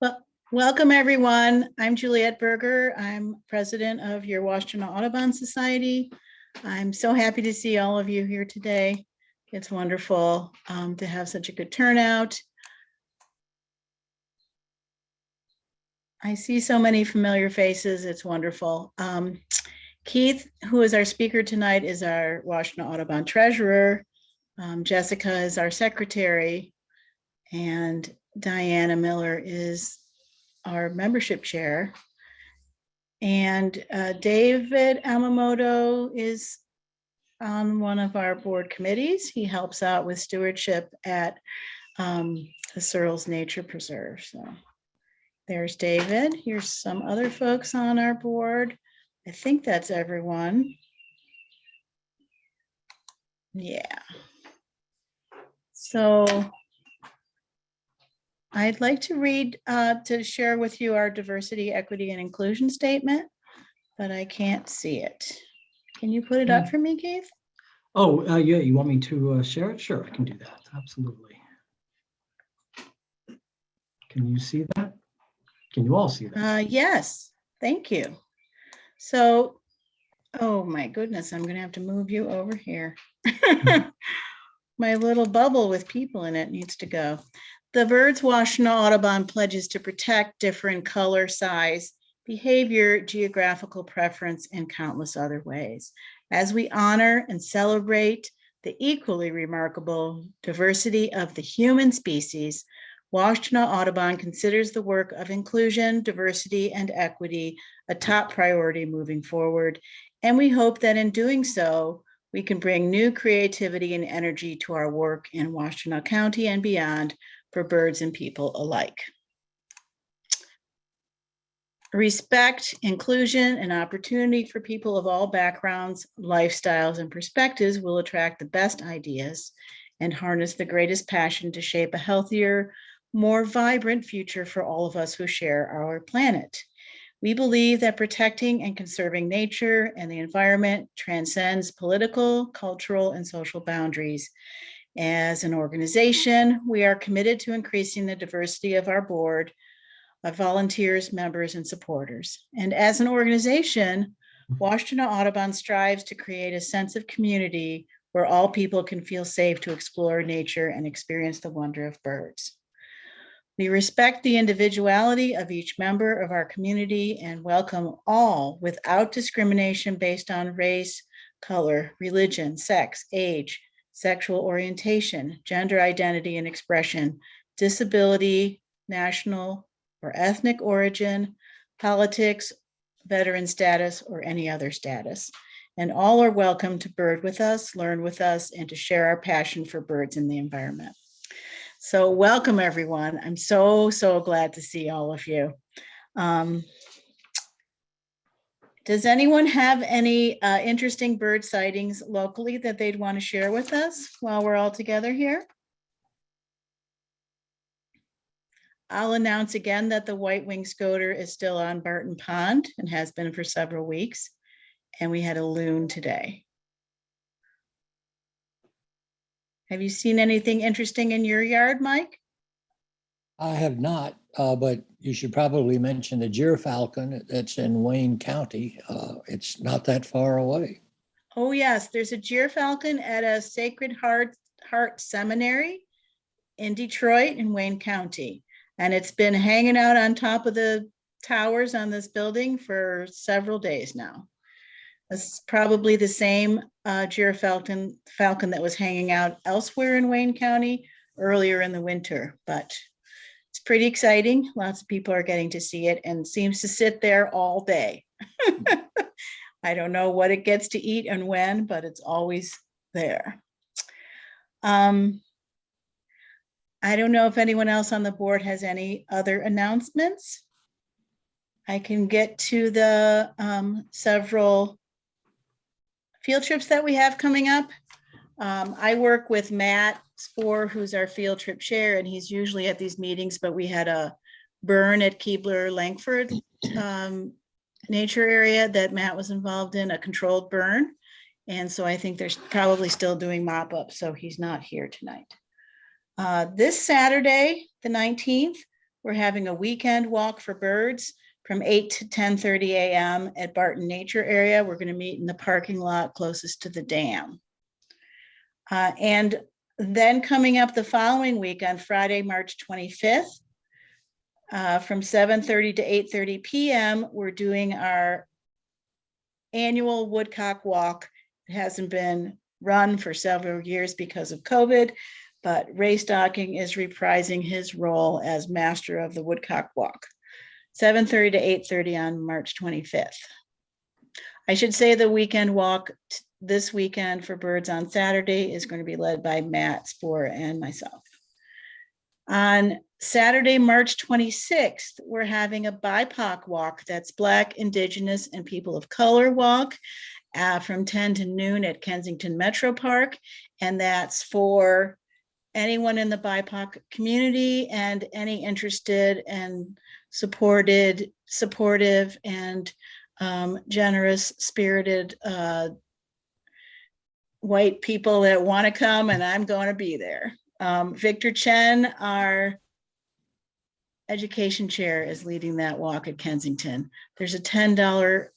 Well, welcome everyone. I'm Juliette Berger. I'm president of your Washtenaw Audubon Society. I'm so happy to see all of you here today. It's wonderful to have such a good turnout. I see so many familiar faces. It's wonderful. Keith, who is our speaker tonight, is our Washtenaw Audubon treasurer. Jessica is our secretary, and Diana Miller is our membership chair. And David Amamoto is on one of our board committees. He helps out with stewardship at the Searles Nature Preserve. So there's David. Here's some other folks on our board. I think that's everyone. Yeah. So I'd like to read, to share with you our diversity, equity, and inclusion statement, but I can't see it. Can you put it up for me, Keith? Oh, yeah, you want me to share it? Sure, I can do that, absolutely. Can you see that? Can you all see that? Yes, thank you. So, oh my goodness, I'm gonna have to move you over here. My little bubble with people in it needs to go. The Birds Washtenaw Audubon pledges to protect different color, size, behavior, geographical preference, and countless other ways. As we honor and celebrate the equally remarkable diversity of the human species, Washtenaw Audubon considers the work of inclusion, diversity, and equity a top priority moving forward. And we hope that in doing so, we can bring new creativity and energy to our work in Washtenaw County and beyond for birds and people alike. Respect, inclusion, and opportunity for people of all backgrounds, lifestyles, and perspectives will attract the best ideas and harness the greatest passion to shape a healthier, more vibrant future for all of us who share our planet. We believe that protecting and conserving nature and the environment transcends political, cultural, and social boundaries. As an organization, we are committed to increasing the diversity of our board of volunteers, members, and supporters. And as an organization, Washtenaw Audubon strives to create a sense of community where all people can feel safe to explore nature and experience the wonder of birds. We respect the individuality of each member of our community and welcome all without discrimination based on race, color, religion, sex, age, sexual orientation, gender identity and expression, disability, national or ethnic origin, politics, veteran status, or any other status. And all are welcome to bird with us, learn with us, and to share our passion for birds and the environment. So welcome, everyone. I'm so glad to see all of you. Does anyone have any interesting bird sightings locally that they'd want to share with us while we're all together here? I'll announce again that the white-winged scoter is still on Barton Pond and has been for several weeks. And we had a loon today. Have you seen anything interesting in your yard, Mike? I have not, but you should probably mention the Jeer Falcon that's in Wayne County. It's not that far away. Oh yes, there's a Jeer Falcon at a Sacred Heart Seminary in Detroit in Wayne County. And it's been hanging out on top of the towers on this building for several days now. It's probably the same Jeer Falcon that was hanging out elsewhere in Wayne County earlier in the winter, but it's pretty exciting. Lots of people are getting to see it and seems to sit there all day. I don't know what it gets to eat and when, but it's always there. I don't know if anyone else on the board has any other announcements. I can get to the several field trips that we have coming up. I work with Matt Spohr, who's our field trip chair, and he's usually at these meetings, but we had a burn at Keebler-Langford nature area that Matt was involved in, a controlled burn. And so I think they're probably still doing mop-up, so he's not here tonight. This Saturday, the 19th, we're having a weekend walk for birds from 8 to 10:30 a.m. at Barton Nature Area. We're going to meet in the parking lot closest to the dam. And then coming up the following week on Friday, March 25th, from 7:30 to 8:30 p.m., we're doing our annual woodcock walk. It hasn't been run for several years because of COVID, but Ray Stocking is reprising his role as master of the woodcock walk. 7:30 to 8:30 on March 25th. I should say the weekend walk this weekend for birds on Saturday is going to be led by Matt Spoor and myself. On Saturday, March 26th, we're having a BIPOC walk. That's Black, Indigenous, and People of Color walk from 10 to noon at Kensington Metro Park. And that's for anyone in the BIPOC community and any interested and supportive and generous spirited white people that want to come, and I'm going to be there. Victor Chen, our education chair, is leading that walk at Kensington. There's a $10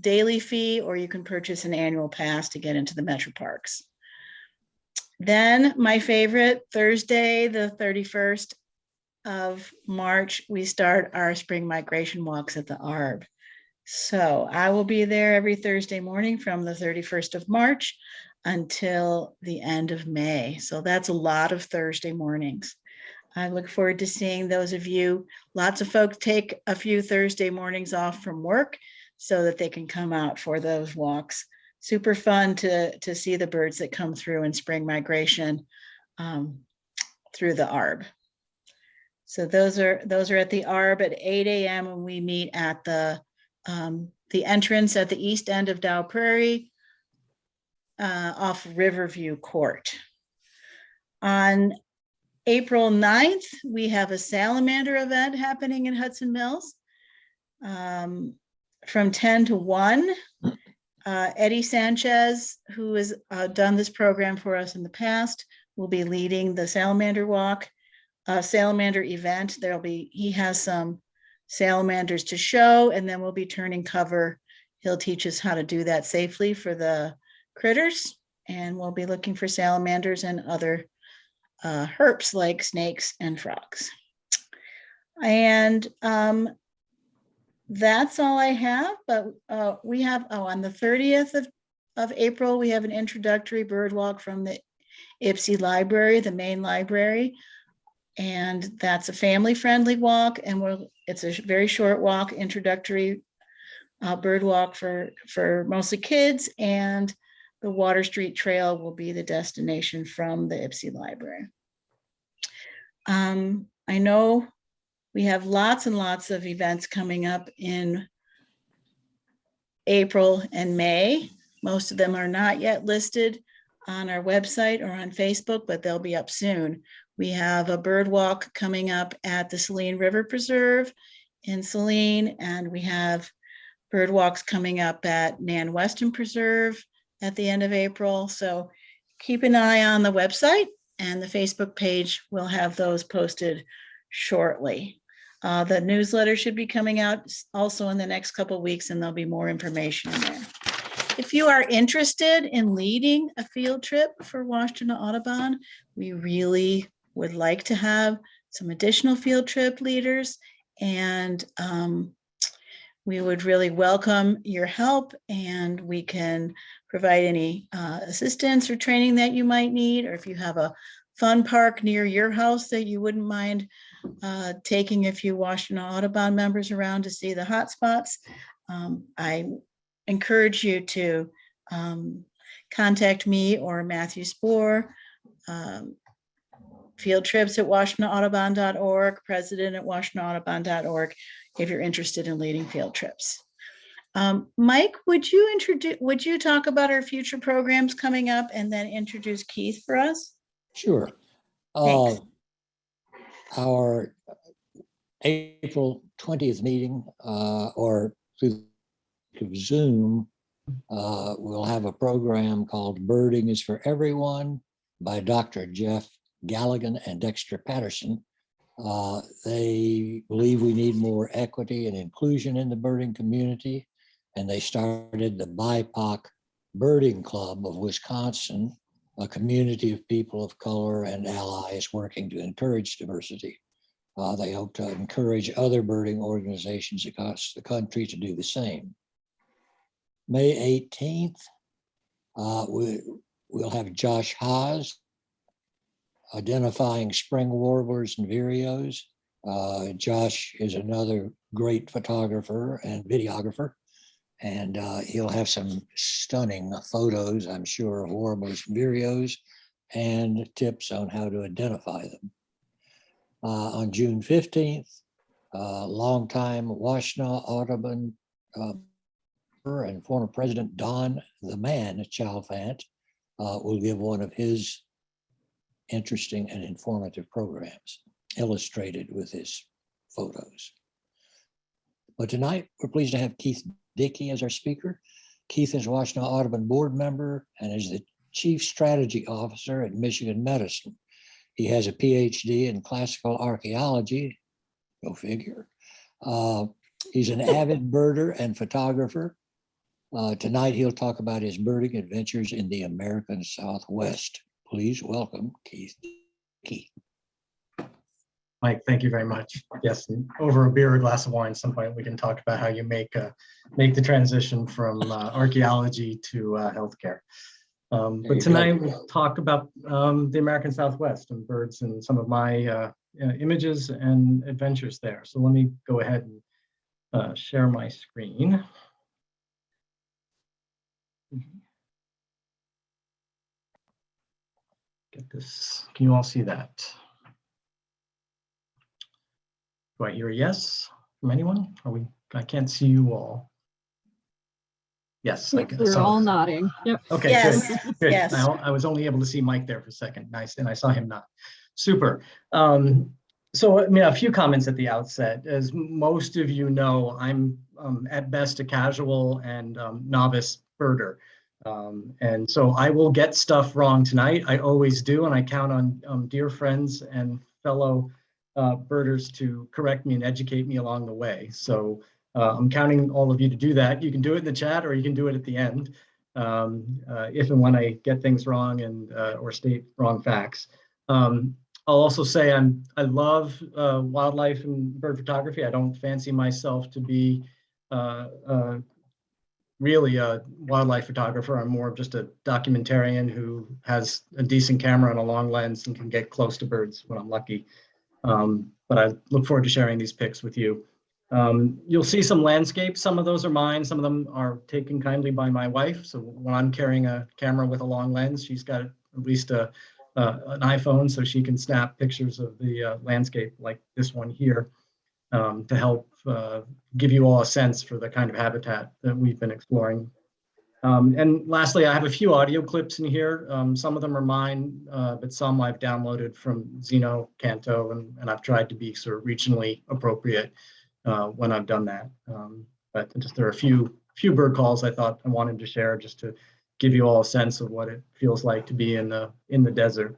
daily fee, or you can purchase an annual pass to get into the metro parks. Then my favorite, Thursday, the 31st of March, we start our spring migration walks at the Arb. So I will be there every Thursday morning from the 31st of March until the end of May. So that's a lot of Thursday mornings. I look forward to seeing those of you. Lots of folks take a few Thursday mornings off from work so that they can come out for those walks. Super fun to see the birds that come through in spring migration through the Arb. So those are at the Arb at 8 a.m. when we meet at the entrance at the east end of Dow Prairie off Riverview Court. On April 9th, we have a salamander event happening in Hudson Mills from 10 to 1. Eddie Sanchez, who has done this program for us in the past, will be leading the salamander walk, salamander event. He has some salamanders to show, and then we'll be turning cover. He'll teach us how to do that safely for the critters, and we'll be looking for salamanders and other herps like snakes and frogs. And that's all I have, but we have, on the 30th of April, we have an introductory bird walk from the Ypsi Library, the main library. And that's a family-friendly walk, and it's a very short walk, introductory bird walk for mostly kids, and the Water Street Trail will be the destination from the Ypsi Library. I know we have lots and lots of events coming up in April and May. Most of them are not yet listed on our website or on Facebook, but they'll be up soon. We have a bird walk coming up at the Saline River Preserve in Saline, and we have bird walks coming up at Nan Weston Preserve at the end of April. So keep an eye on the website, and the Facebook page will have those posted shortly. The newsletter should be coming out also in the next couple of weeks, and there'll be more information in there. If you are interested in leading a field trip for Washtenaw Audubon, we really would like to have some additional field trip leaders, and we would really welcome your help, and we can provide any assistance or training that you might need, or if you have a fun park near your house that you wouldn't mind taking a few Washtenaw Audubon members around to see the hot spots. I encourage you to contact me or Matthew Spoor, fieldtrips@washtenawaudubon.org, president@washtenawaudubon.org, if you're interested in leading field trips. Mike, would you talk about our future programs coming up and then introduce Keith for us? Sure. Thanks. Our April 20th meeting, or through Zoom, we'll have a program called Birding is for Everyone by Dr. Jeff Galligan and Dexter Patterson. They believe we need more equity and inclusion in the birding community, and they started the BIPOC Birding Club of Wisconsin, a community of people of color and allies working to encourage diversity. They hope to encourage other birding organizations across the country to do the same. May 18th, we'll have Josh Haas identifying spring warblers and vireos. Josh is another great photographer and videographer, and he'll have some stunning photos, I'm sure, of warblers and vireos and tips on how to identify them. On June 15th, longtime Washtenaw Audubon and former President Don the Man Chalfant will give one of his interesting and informative programs, illustrated with his photos. But tonight, we're pleased to have Keith Dickey as our speaker. Keith is Washtenaw Audubon board member and is the Chief Strategy Officer at Michigan Medicine. He has a PhD in classical archaeology, go figure. He's an avid birder and photographer. Tonight, he'll talk about his birding adventures in the American Southwest. Please welcome Keith Dickey. Mike, thank you very much. Yes, and over a beer or a glass of wine, some point we can talk about how you make the transition from archaeology to healthcare. But tonight we'll talk about the American Southwest and birds and some of my images and adventures there. So let me go ahead and share my screen. Get this. Can you all see that? Do I hear a yes from anyone? I can't see you all. Yes, We're all nodding. Yep. Okay, Yes, good. yes. I was only able to see Mike there for a second. Nice, and I saw him nod. Super. So, I mean, a few comments at the outset. As most of you know, I'm at best a casual and novice birder. And so I will get stuff wrong tonight. I always do, and I count on dear friends and fellow birders to correct me and educate me along the way. So I'm counting all of you to do that. You can do it in the chat, or you can do it at the end if and when I get things wrong and or state wrong facts. I'll also say I love wildlife and bird photography. I don't fancy myself to be really a wildlife photographer. I'm more of just a documentarian who has a decent camera and a long lens and can get close to birds when I'm lucky. But I look forward to sharing these pics with you. You'll see some landscapes. Some of those are mine. Some of them are taken kindly by my wife. So when I'm carrying a camera with a long lens, she's got at least an iPhone so she can snap pictures of the landscape like this one here to help give you all a sense for the kind of habitat that we've been exploring. And lastly, I have a few audio clips in here. Some of them are mine, but some I've downloaded from Zeno, Canto, and I've tried to be sort of regionally appropriate when I've done that. But just there are a few bird calls I thought I wanted to share just to give you all a sense of what it feels like to be in the desert.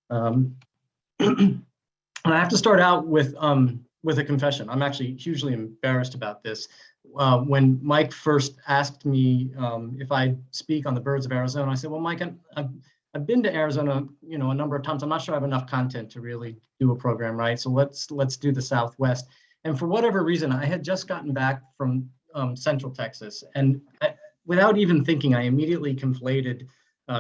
And I have to start out with a confession. I'm actually hugely embarrassed about this. When Mike first asked me if I'd speak on the birds of Arizona, I said, well, Mike, I've been to Arizona, a number of times. I'm not sure I have enough content to really do a program, right? So let's do the Southwest. And for whatever reason, I had just gotten back from Central Texas, and without even thinking, I immediately conflated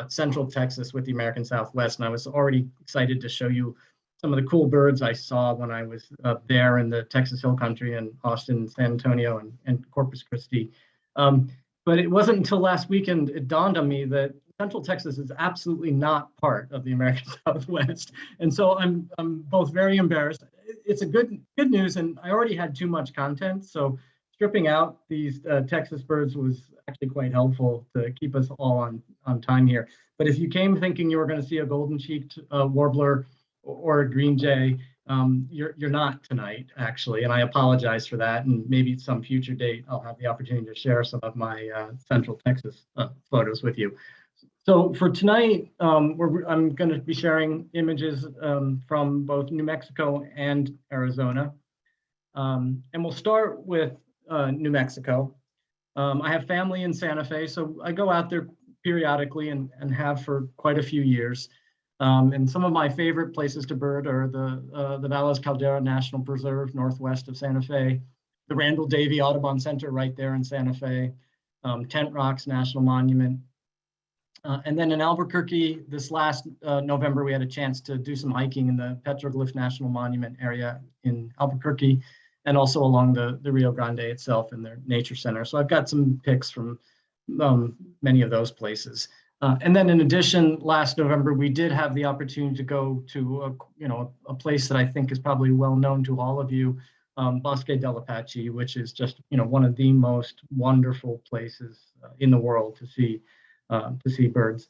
Central Texas with the American Southwest, and I was already excited to show you some of the cool birds I saw when I was up there in the Texas Hill Country and Austin, San Antonio, and Corpus Christi. But it wasn't until last weekend it dawned on me that Central Texas is absolutely not part of the American Southwest. And so I'm both very embarrassed. It's a good news, and I already had too much content. So stripping out these Texas birds was actually quite helpful to keep us all on time here. But if you came thinking you were going to see a golden-cheeked warbler or a green jay, you're not tonight, actually, and I apologize for that. And maybe at some future date, I'll have the opportunity to share some of my Central Texas photos with you. So for tonight, I'm going to be sharing images from both New Mexico and Arizona. And we'll start with New Mexico. I have family in Santa Fe, so I go out there periodically and have for quite a few years. And some of my favorite places to bird are the Valles Caldera National Preserve, northwest of Santa Fe, the Randall Davey Audubon Center right there in Santa Fe, Tent Rocks National Monument. And then in Albuquerque, this last November, we had a chance to do some hiking in the Petroglyph National Monument area in Albuquerque, and also along the Rio Grande itself in their nature center. So I've got some pics from many of those places. And then in addition, last November, we did have the opportunity to go to a place that I think is probably well known to all of you, Bosque del Apache, which is just one of the most wonderful places in the world to see birds.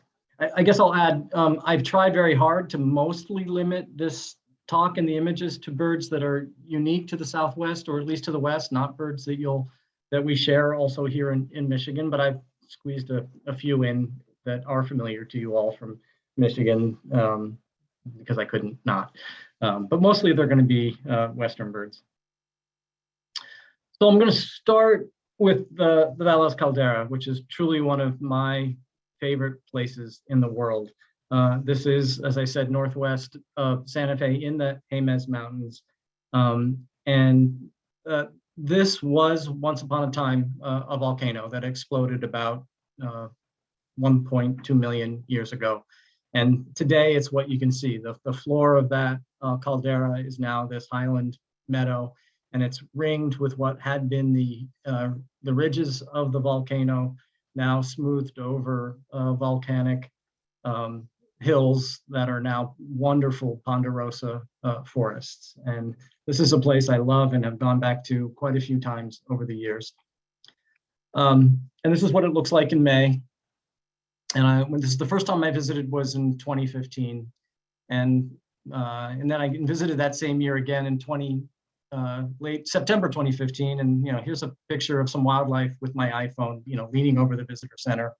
I guess I'll add, I've tried very hard to mostly limit this talk and the images to birds that are unique to the Southwest, or at least to the West, not birds that we share also here in Michigan, but I've squeezed a few in that are familiar to you all from Michigan, because I couldn't not. But mostly they're going to be Western birds. So I'm going to start with the Valles Caldera, which is truly one of my favorite places in the world. This is, as I said, northwest of Santa Fe in the Jemez Mountains. This was once upon a time a volcano that exploded about 1.2 million years ago. And today it's what you can see. The floor of that caldera is now this highland meadow, and it's ringed with what had been the ridges of the volcano, now smoothed over volcanic hills that are now wonderful ponderosa forests. And this is a place I love and have gone back to quite a few times over the years. And this is what it looks like in May. And this is the first time I visited was in 2015. And then I visited that same year again in late September 2015. And here's a picture of some wildlife with my iPhone, leaning over the visitor center.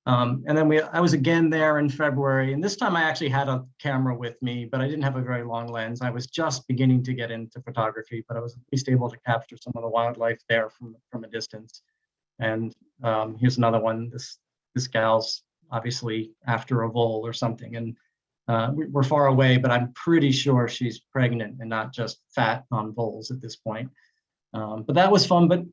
And then I was again there in February, and this time I actually had a camera with me, but I didn't have a very long lens. I was just beginning to get into photography, but I was at least able to capture some of the wildlife there from a distance. And here's another one. This gal's obviously after a vole or something, and we're far away, but I'm pretty sure she's pregnant and not just fat on voles at this point. But that was fun.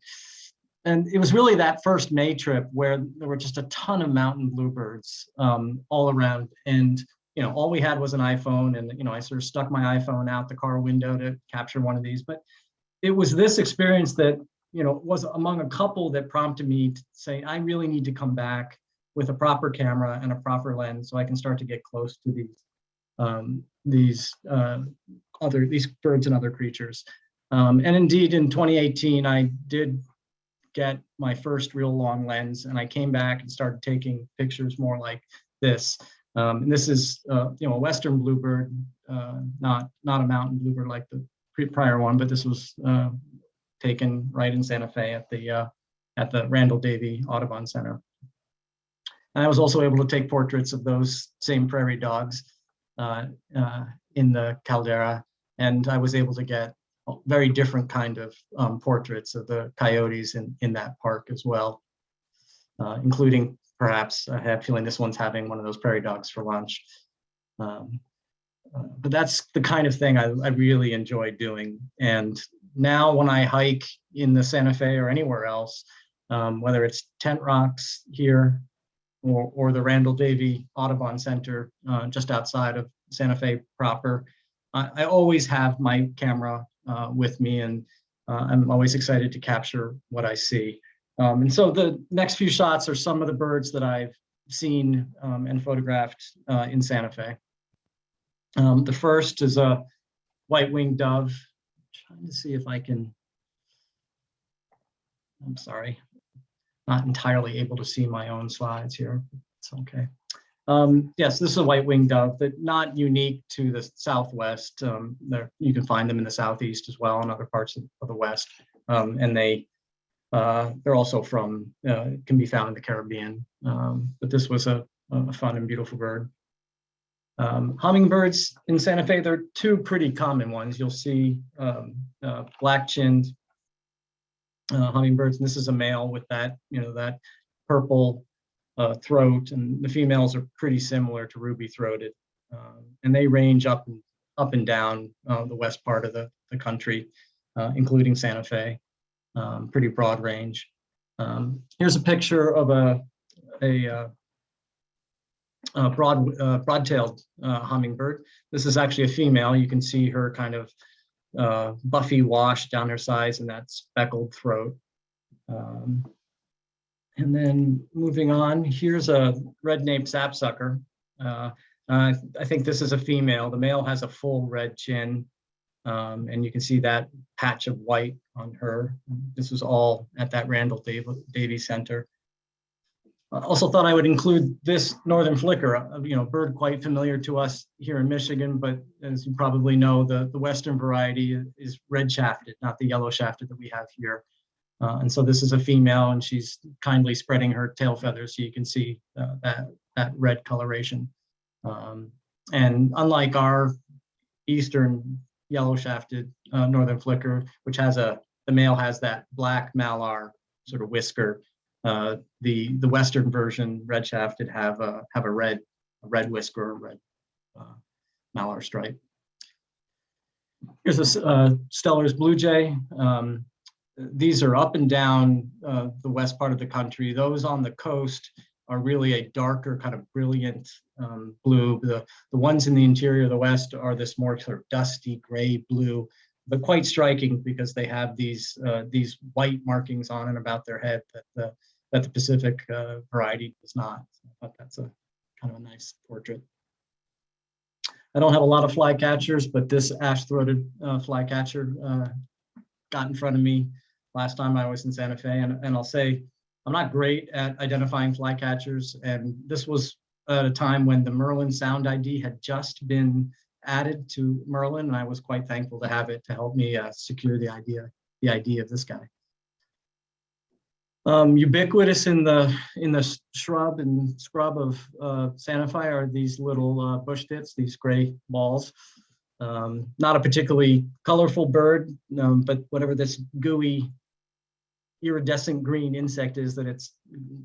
And it was really that first May trip where there were just a ton of mountain bluebirds all around. And, all we had was an iPhone, and, I sort of stuck my iPhone out the car window to capture one of these. But it was this experience that, was among a couple that prompted me to say, I really need to come back with a proper camera and a proper lens so I can start to get close to these birds and other creatures. And indeed, in 2018, I did get my first real long lens, and I came back and started taking pictures more like this. And this is, a Western bluebird, not a mountain bluebird like the prior one, but this was taken right in Santa Fe at the Randall Davey Audubon Center. And I was also able to take portraits of those same prairie dogs in the caldera, and I was able to get very different kind of portraits of the coyotes in that park as well, including perhaps, I have a feeling this one's having one of those prairie dogs for lunch. But that's the kind of thing I really enjoy doing. And now when I hike in the Santa Fe or anywhere else, whether it's Tent Rocks here or the Randall Davey Audubon Center just outside of Santa Fe proper, I always have my camera with me, and I'm always excited to capture what I see. And so the next few shots are some of the birds that I've seen and photographed in Santa Fe. The first is a white-winged dove. I'm trying to see if I can, I'm sorry, not entirely able to see my own slides here. It's okay. Yes, this is a white-winged dove, but not unique to the Southwest. You can find them in the Southeast as well, and other parts of the West. And they're also can be found in the Caribbean but this was a fun and beautiful bird. Hummingbirds in Santa Fe, there are two pretty common ones. You'll see black-chinned hummingbirds, and this is a male with that, that purple throat, and the females are pretty similar to ruby-throated, and they range up and down the west part of the country, including Santa Fe. Pretty broad range. Here's a picture of a broad-tailed hummingbird. This is actually a female. You can see her kind of buffy wash down her sides and that speckled throat. And then moving on, here's a red-naped sapsucker. I think this is a female. The male has a full red chin, and you can see that patch of white on her. This was all at that Randall Davies Center. I also thought I would include this northern flicker, a bird quite familiar to us here in Michigan, but as you probably know, the western variety is red shafted, not the yellow shafted that we have here. And so this is a female, and she's kindly spreading her tail feathers so you can see that red coloration. And unlike our eastern yellow shafted northern flicker, which has the male has that black malar sort of whisker, the western version red shafted have a red whisker, red malar stripe. Here's a Steller's blue jay. These are up and down the west part of the country. Those on the coast are really a darker kind of brilliant blue. The ones in the interior of the west are this more sort of dusty gray blue, but quite striking because they have these white markings on and about their head that the Pacific variety does not. So I thought that's a kind of a nice portrait. I don't have a lot of flycatchers, but this ash-throated flycatcher got in front of me last time I was in Santa Fe, and I'll say I'm not great at identifying flycatchers, and this was at a time when the Merlin sound ID had just been added to Merlin, and I was quite thankful to have it to help me secure the ID of this guy. Ubiquitous in the shrub and scrub of Santa Fe are these little bush tits, these gray balls. Not a particularly colorful bird, but whatever this gooey iridescent green insect is that it's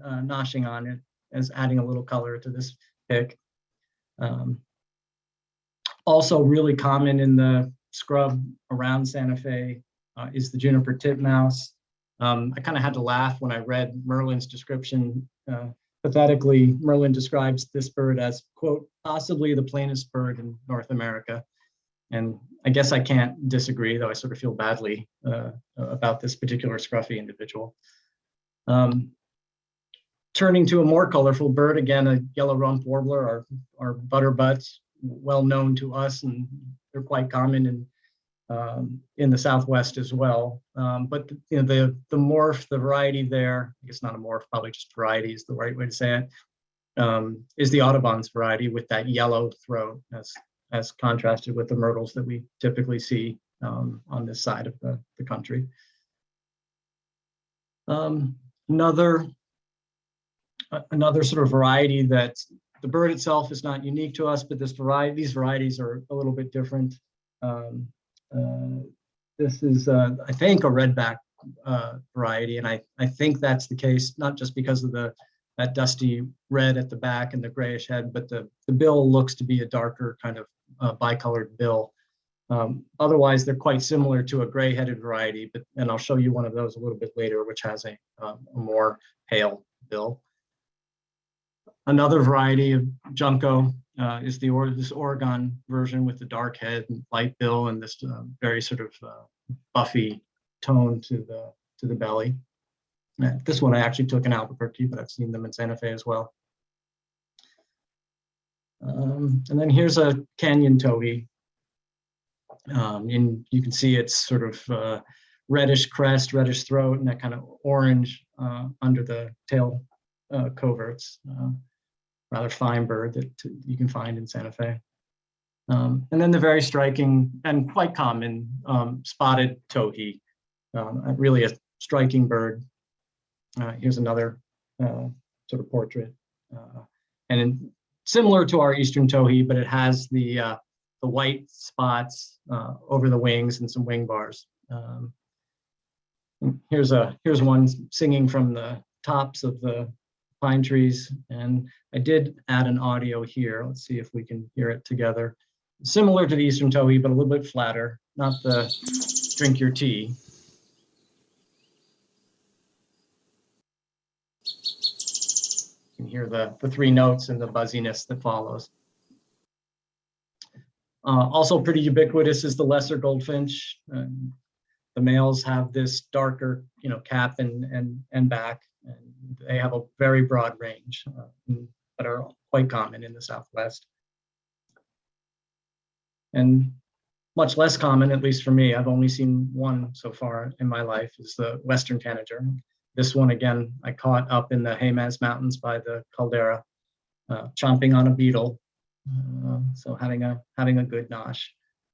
noshing on it is adding a little color to this pic. Also really common in the scrub around Santa Fe is the Juniper Tip Mouse. I kind of had to laugh when I read Merlin's description. Pathetically, Merlin describes this bird as, quote, possibly the plainest bird in North America. And I guess I can't disagree, though I sort of feel badly about this particular scruffy individual. Turning to a more colorful bird, again, a yellow-rumped warbler, or butterbutts, well known to us, and they're quite common in the Southwest as well. But the morph, the variety there, I guess not a morph, probably just variety is the right way to say it, is the Audubon's variety with that yellow throat as contrasted with the myrtles that we typically see on this side of the country. Another sort of variety that the bird itself is not unique to us, but these varieties are a little bit different. This is, I think, a redback variety, and I think that's the case, not just because of that dusty red at the back and the grayish head, but the bill looks to be a darker kind of bicolored bill. Otherwise, they're quite similar to a gray-headed variety, and I'll show you one of those a little bit later, which has a more pale bill. Another variety of junco is this Oregon version with the dark head and light bill and this very sort of buffy tone to the belly. This one I actually took in Albuquerque, but I've seen them in Santa Fe as well. And then here's a canyon towhee. And you can see it's sort of reddish crest, reddish throat, and that kind of orange under the tail coverts. Rather fine bird that you can find in Santa Fe. And then the very striking and quite common spotted towhee, really a striking bird. Here's another sort of portrait. Similar to our Eastern towhee, but it has the white spots over the wings and some wing bars. Here's one singing from the tops of the pine trees, and I did add an audio here. Let's see if we can hear it together. Similar to the Eastern towhee, but a little bit flatter, not the drink your tea. You can hear the three notes and the buzziness that follows. Also pretty ubiquitous is the lesser goldfinch. The males have this darker, cap and back, and they have a very broad range, but are quite common in the Southwest. And much less common, at least for me, I've only seen one so far in my life, is the Western Tanager. This one, again, I caught up in the Jemez Mountains by the caldera, chomping on a beetle. So having a good nosh.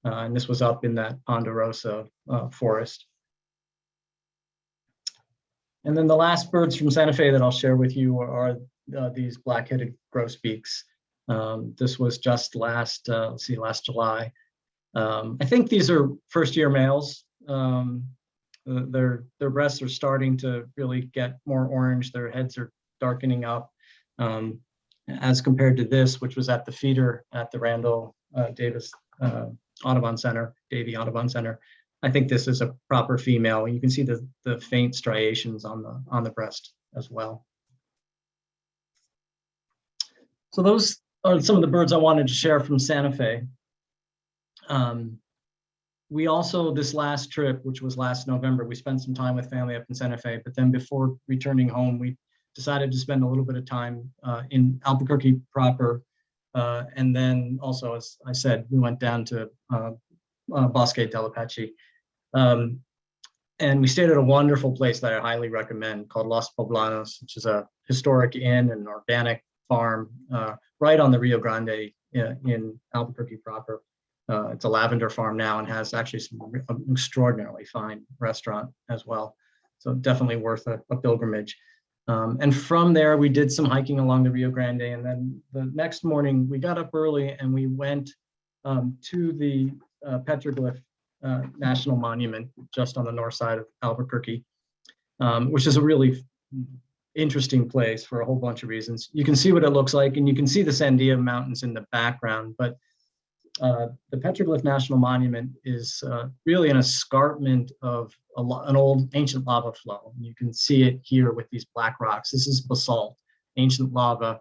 And this was up in that Ponderosa forest. And then the last birds from Santa Fe that I'll share with you are these black-headed grosbeaks. This was just last July. I think these are first-year males. Their breasts are starting to really get more orange. Their heads are darkening up, as compared to this, which was at the feeder at the Randall Davis Audubon Center, Davy Audubon Center. I think this is a proper female. You can see the faint striations on the breast as well. So those are some of the birds I wanted to share from Santa Fe. We also, this last trip, which was last November, we spent some time with family up in Santa Fe, but then before returning home, we decided to spend a little bit of time in Albuquerque proper. And then also, as I said, we went down to Bosque del Apache. And we stayed at a wonderful place that I highly recommend called Los Poblanos, which is a historic inn and organic farm right on the Rio Grande in Albuquerque proper. It's a lavender farm now and has actually an extraordinarily fine restaurant as well. So definitely worth a pilgrimage. And from there, we did some hiking along the Rio Grande. And then the next morning, we got up early and we went to the Petroglyph National Monument just on the north side of Albuquerque, which is a really interesting place for a whole bunch of reasons. You can see what it looks like, and you can see the Sandia Mountains in the background, but the Petroglyph National Monument is really an escarpment of an old ancient lava flow. You can see it here with these black rocks. This is basalt, ancient lava.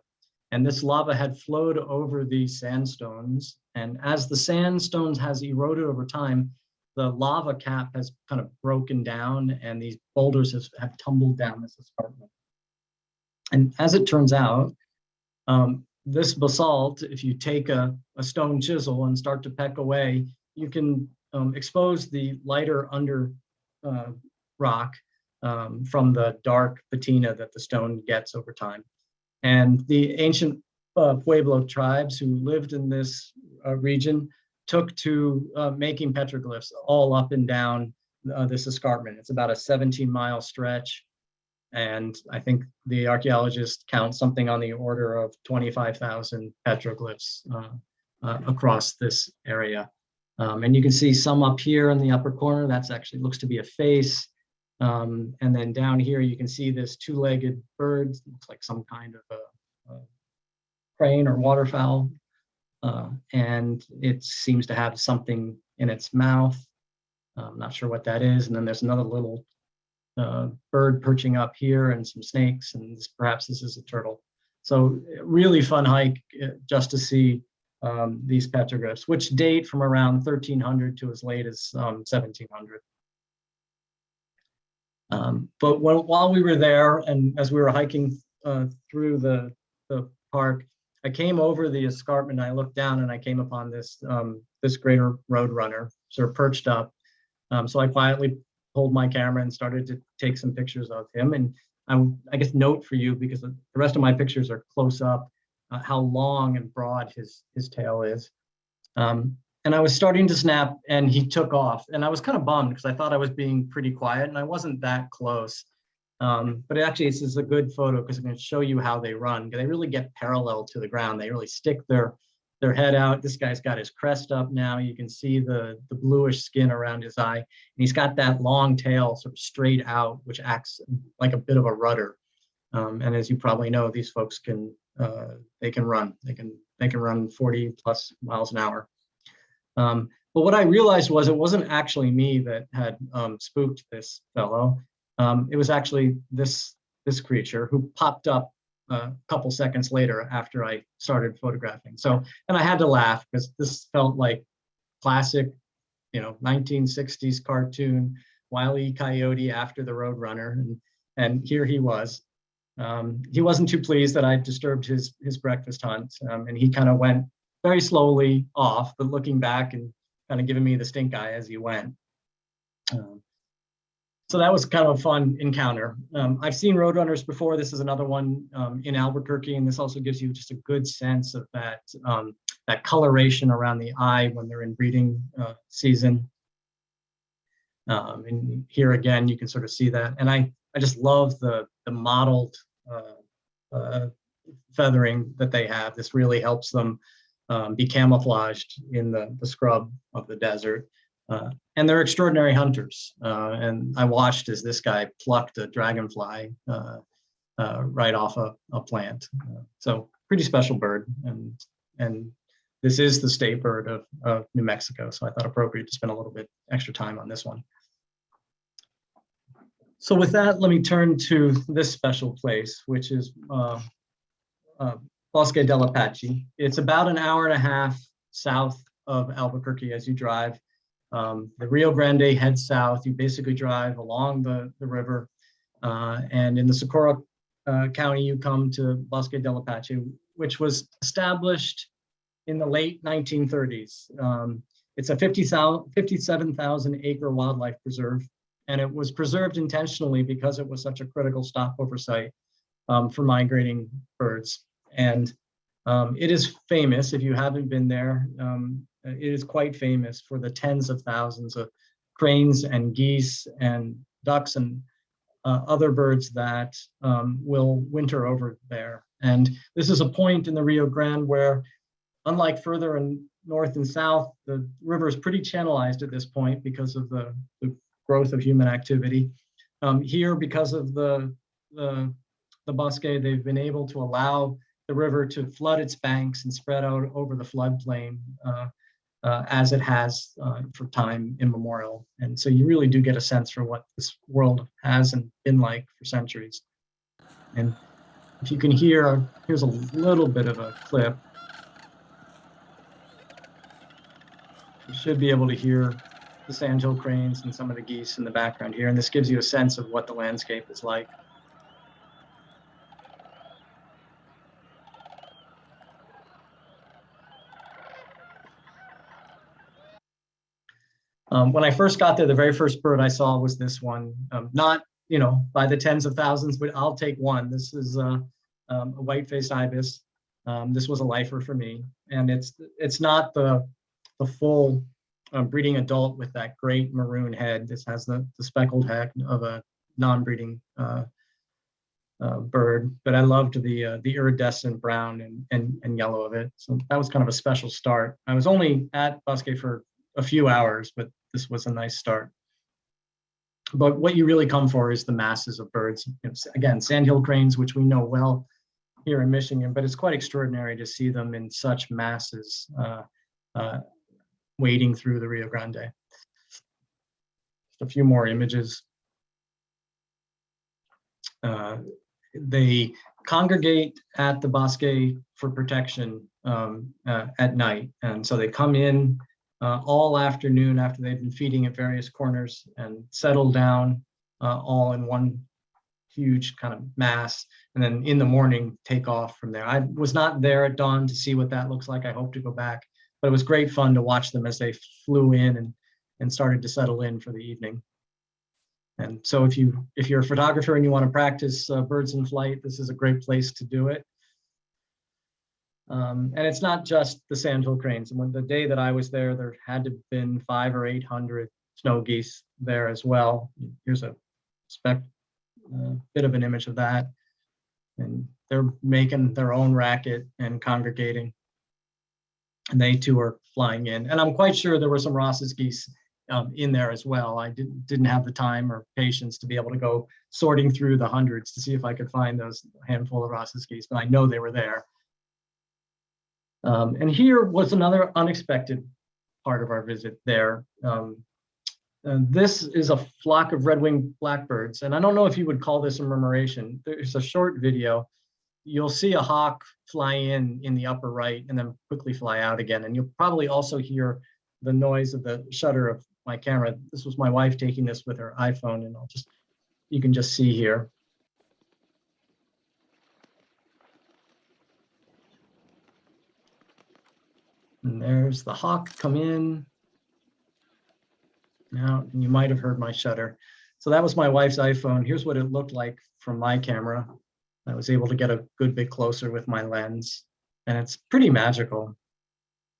And this lava had flowed over these sandstones. And as the sandstones has eroded over time, the lava cap has kind of broken down and these boulders have tumbled down this escarpment. And as it turns out, this basalt, if you take a stone chisel and start to peck away, you can expose the lighter under rock from the dark patina that the stone gets over time. And the ancient Pueblo tribes who lived in this region took to making petroglyphs all up and down this escarpment. It's about a 17-mile stretch. And I think the archaeologists count something on the order of 25,000 petroglyphs across this area. And you can see some up here in the upper corner. That's actually looks to be a face. And then down here, you can see this two-legged bird. Looks like some kind of a crane or waterfowl. And it seems to have something in its mouth. I'm not sure what that is. And then there's another little bird perching up here and some snakes, and perhaps this is a turtle. So really fun hike just to see these petroglyphs, which date from around 1300 to as late as 1700. But while we were there and as we were hiking through the park, I came over the escarpment, I looked down and I came upon this this greater roadrunner sort of perched up. So I quietly pulled my camera and started to take some pictures of him. And I guess note for you, because the rest of my pictures are close up, how long and broad his tail is. And I was starting to snap and he took off. And I was kind of bummed because I thought I was being pretty quiet and I wasn't that close. But actually, this is a good photo because I'm going to show you how they run. They really get parallel to the ground. They really stick their head out. This guy's got his crest up now. You can see the bluish skin around his eye. And he's got that long tail sort of straight out, which acts like a bit of a rudder. And as you probably know, these folks can run. They can run 40 plus miles an hour. But what I realized was it wasn't actually me that had spooked this fellow. It was actually this creature who popped up a couple seconds later after I started photographing. So, and I had to laugh because this felt like classic, 1960s cartoon, Wile E. Coyote after the Roadrunner, and here he was. He wasn't too pleased that I disturbed his breakfast hunt, and he kind of went very slowly off, but looking back and kind of giving me the stink eye as he went. So that was kind of a fun encounter. I've seen Roadrunners before. This is another one in Albuquerque, and this also gives you just a good sense of that coloration around the eye when they're in breeding season. And here again, you can sort of see that. And I just love the mottled feathering that they have. This really helps them be camouflaged in the scrub of the desert. And they're extraordinary hunters. And I watched as this guy plucked a dragonfly right off a plant. So pretty special bird. And this is the state bird of New Mexico. So I thought appropriate to spend a little bit extra time on this one. So with that, let me turn to this special place, which is Bosque del Apache. It's about an hour and a half south of Albuquerque as you drive. The Rio Grande heads south. You basically drive along the river, and in the Saguaro County, you come to Bosque del Apache, which was established in the late 1930s. It's a 57,000 acre wildlife preserve, and it was preserved intentionally because it was such a critical stopover site for migrating birds. And it is famous, if you haven't been there, it is quite famous for the tens of thousands of cranes and geese and ducks and other birds that will winter over there. And this is a point in the Rio Grande where, unlike further in north and south, the river is pretty channelized at this point because of the growth of human activity. Here, because of the bosque, they've been able to allow the river to flood its banks and spread out over the floodplain as it has for time immemorial. And so you really do get a sense for what this world has and been like for centuries. And if you can hear, here's a little bit of a clip. You should be able to hear the sandhill cranes and some of the geese in the background here. And this gives you a sense of what the landscape is like. When I first got there, the very first bird I saw was this one. Not, by the tens of thousands, but I'll take one. This is a white-faced ibis. This was a lifer for me, and it's not the full breeding adult with that great maroon head. This has the speckled head of a non-breeding bird, but I loved the iridescent brown and yellow of it. So that was kind of a special start. I was only at Bosque for a few hours, but this was a nice start. But what you really come for is the masses of birds. Again, sandhill cranes, which we know well here in Michigan, but it's quite extraordinary to see them in such masses wading through the Rio Grande. Just a few more images. They congregate at the bosque for protection at night. And so they come in all afternoon after they've been feeding at various corners and settle down all in one huge kind of mass. And then in the morning, take off from there. I was not there at dawn to see what that looks like. I hope to go back, but it was great fun to watch them as they flew in and started to settle in for the evening. And so if you're a photographer and you want to practice birds in flight, this is a great place to do it. And it's not just the sandhill cranes. And when the day that I was there, there had to have been 500 or 800 snow geese there as well. Here's a a bit of an image of that. And they're making their own racket and congregating. And they too are flying in. And I'm quite sure there were some Ross's geese in there as well. I didn't have the time or patience to be able to go sorting through the hundreds to see if I could find those handful of Ross's geese, but I know they were there. And here was another unexpected part of our visit there. This is a flock of red-winged blackbirds, and I don't know if you would call this a murmuration. There's a short video. You'll see a hawk fly in the upper right and then quickly fly out again. And you'll probably also hear the noise of the shutter of my camera. This was my wife taking this with her iPhone, and you can just see here. And there's the hawk come in. Now, you might have heard my shutter. So that was my wife's iPhone. Here's what it looked like from my camera. I was able to get a good bit closer with my lens, and it's pretty magical.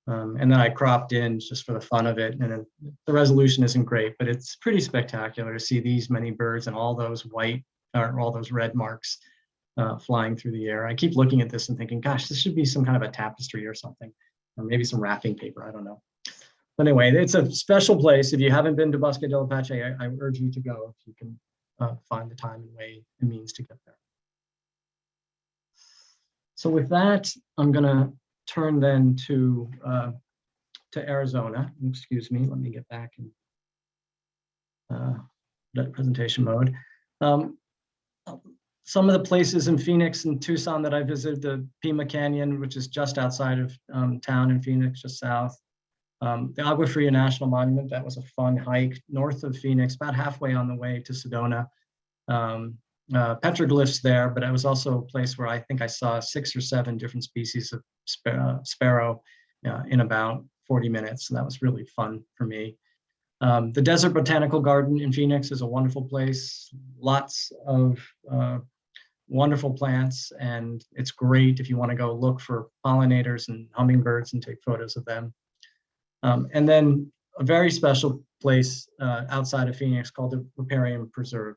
And then I cropped in just for the fun of it. And the resolution isn't great, but it's pretty spectacular to see these many birds and all those white or all those red marks flying through the air. I keep looking at this and thinking, gosh, this should be some kind of a tapestry or something, or maybe some wrapping paper. I don't know. But anyway, it's a special place. If you haven't been to Bosque del Apache, I urge you to go if you can find the time and way and means to get there. So with that, I'm going to turn then to Arizona. Excuse me, let me get back in that presentation mode. Some of the places in Phoenix and Tucson that I visited, the Pima Canyon, which is just outside of town in Phoenix, just south. The Agua Fria National Monument, that was a fun hike north of Phoenix, about halfway on the way to Sedona. Petroglyphs there, but it was also a place where I think I saw 6 or 7 different species of sparrow in about 40 minutes. So that was really fun for me. The Desert Botanical Garden in Phoenix is a wonderful place. Lots of wonderful plants, and it's great if you want to go look for pollinators and hummingbirds and take photos of them. And then a very special place outside of Phoenix called the Riparian Preserve.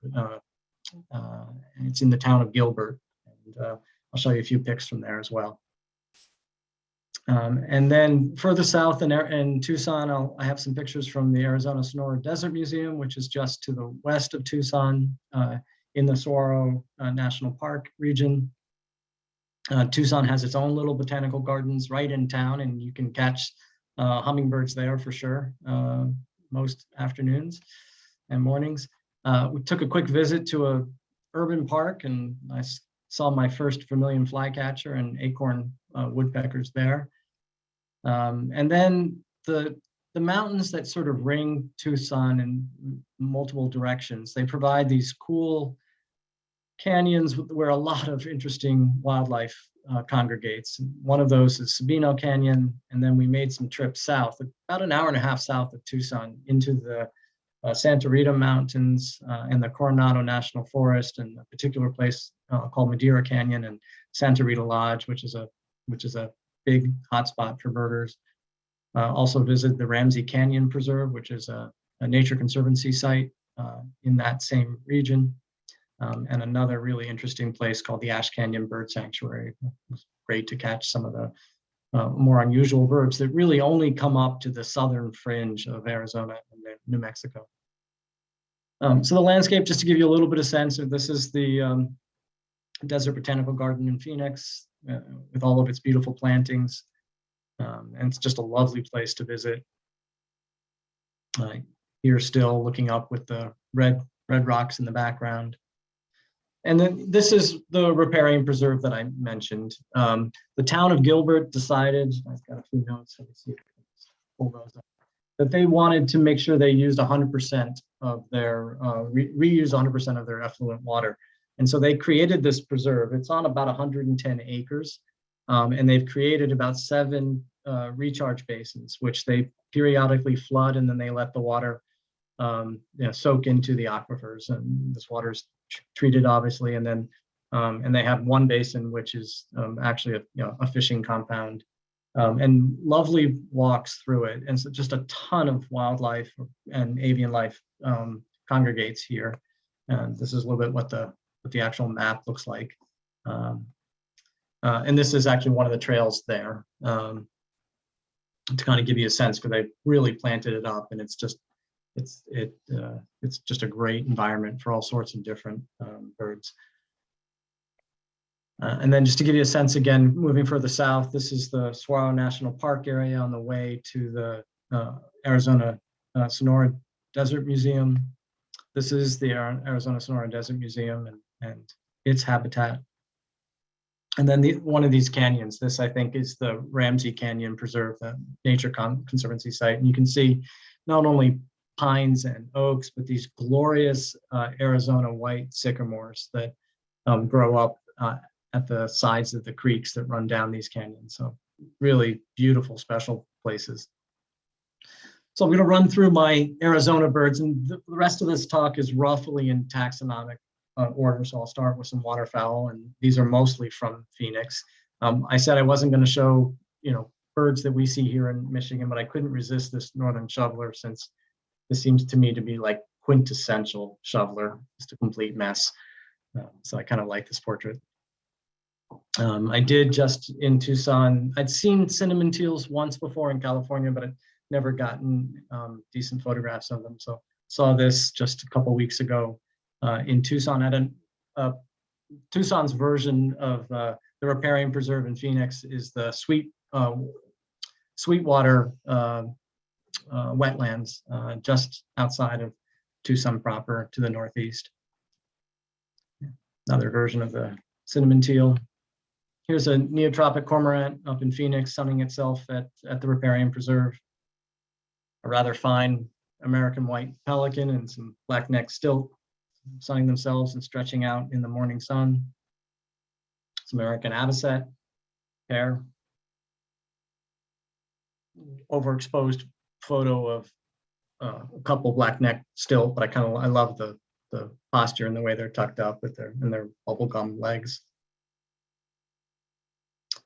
It's in the town of Gilbert, and I'll show you a few pics from there as well. And then further south in Tucson, I have some pictures from the Arizona Sonora Desert Museum, which is just to the west of Tucson in the Saguaro National Park region. Tucson has its own little botanical gardens right in town, and you can catch hummingbirds there for sure most afternoons and mornings. We took a quick visit to a urban park, and I saw my first Vermilion Fly Catcher and Acorn Woodpeckers there. And then the mountains that sort of ring Tucson in multiple directions, they provide these cool canyons where a lot of interesting wildlife congregates. One of those is Sabino Canyon, and then we made some trips south, about an hour and a half south of Tucson, into the Santa Rita Mountains and the Coronado National Forest, and a particular place called Madeira Canyon and Santa Rita Lodge, which is a big hotspot for birders. Also visit the Ramsey Canyon Preserve, which is a nature conservancy site in that same region, and another really interesting place called the Ash Canyon Bird Sanctuary. It was great to catch some of the more unusual birds that really only come up to the southern fringe of Arizona and New Mexico. So the landscape, just to give you a little bit of sense, this is the Desert Botanical Garden in Phoenix with all of its beautiful plantings. And it's just a lovely place to visit. Here still looking up with the red rocks in the background. And then this is the riparian preserve that I mentioned. The town of Gilbert decided, I've got a few notes, let me see if I can pull those up, that they wanted to make sure they used 100% of their, reuse 100% of their effluent water. And so they created this preserve. It's on about 110 acres. And they've created about 7 recharge basins, which they periodically flood, and then they let the water soak into the aquifers. And this water is treated, obviously, and then and they have one basin which is actually a fishing compound, and lovely walks through it. And so just a ton of wildlife and avian life congregates here. And this is a little bit what the what the actual map looks like. And this is actually one of the trails there, to kind of give you a sense, because they really planted it up, and it's just a great environment for all sorts of different birds. And then just to give you a sense, again, moving further south, this is the Saguaro National Park area on the way to the Arizona Sonora Desert Museum. This is the Arizona Sonora Desert Museum and its habitat. And then one of these canyons, this I think is the Ramsey Canyon Preserve, the Nature Conservancy site. And you can see not only pines and oaks, but these glorious Arizona white sycamores that grow up at the sides of the creeks that run down these canyons. So really beautiful, special places. So I'm going to run through my Arizona birds, and the rest of this talk is roughly in taxonomic order. So I'll start with some waterfowl, and these are mostly from Phoenix. I said I wasn't going to show, birds that we see here in Michigan, but I couldn't resist this northern shoveler, since this seems to me to be like quintessential shoveler, just a complete mess. So I kind of like this portrait. I did just in Tucson. I'd seen cinnamon teals once before in California, but I'd never gotten decent photographs of them. So saw this just a couple weeks ago in Tucson at Tucson's version of the riparian preserve in Phoenix is the Sweetwater wetlands just outside of Tucson proper to the northeast. Another version of the cinnamon teal. Here's a neotropic cormorant up in Phoenix sunning itself at the riparian preserve. A rather fine American white pelican and some black-necked stilt sunning themselves and stretching out in the morning sun. Some American avocet pair. Overexposed photo of a couple black-necked stilt, but I love the posture and the way they're tucked up with their bubblegum legs.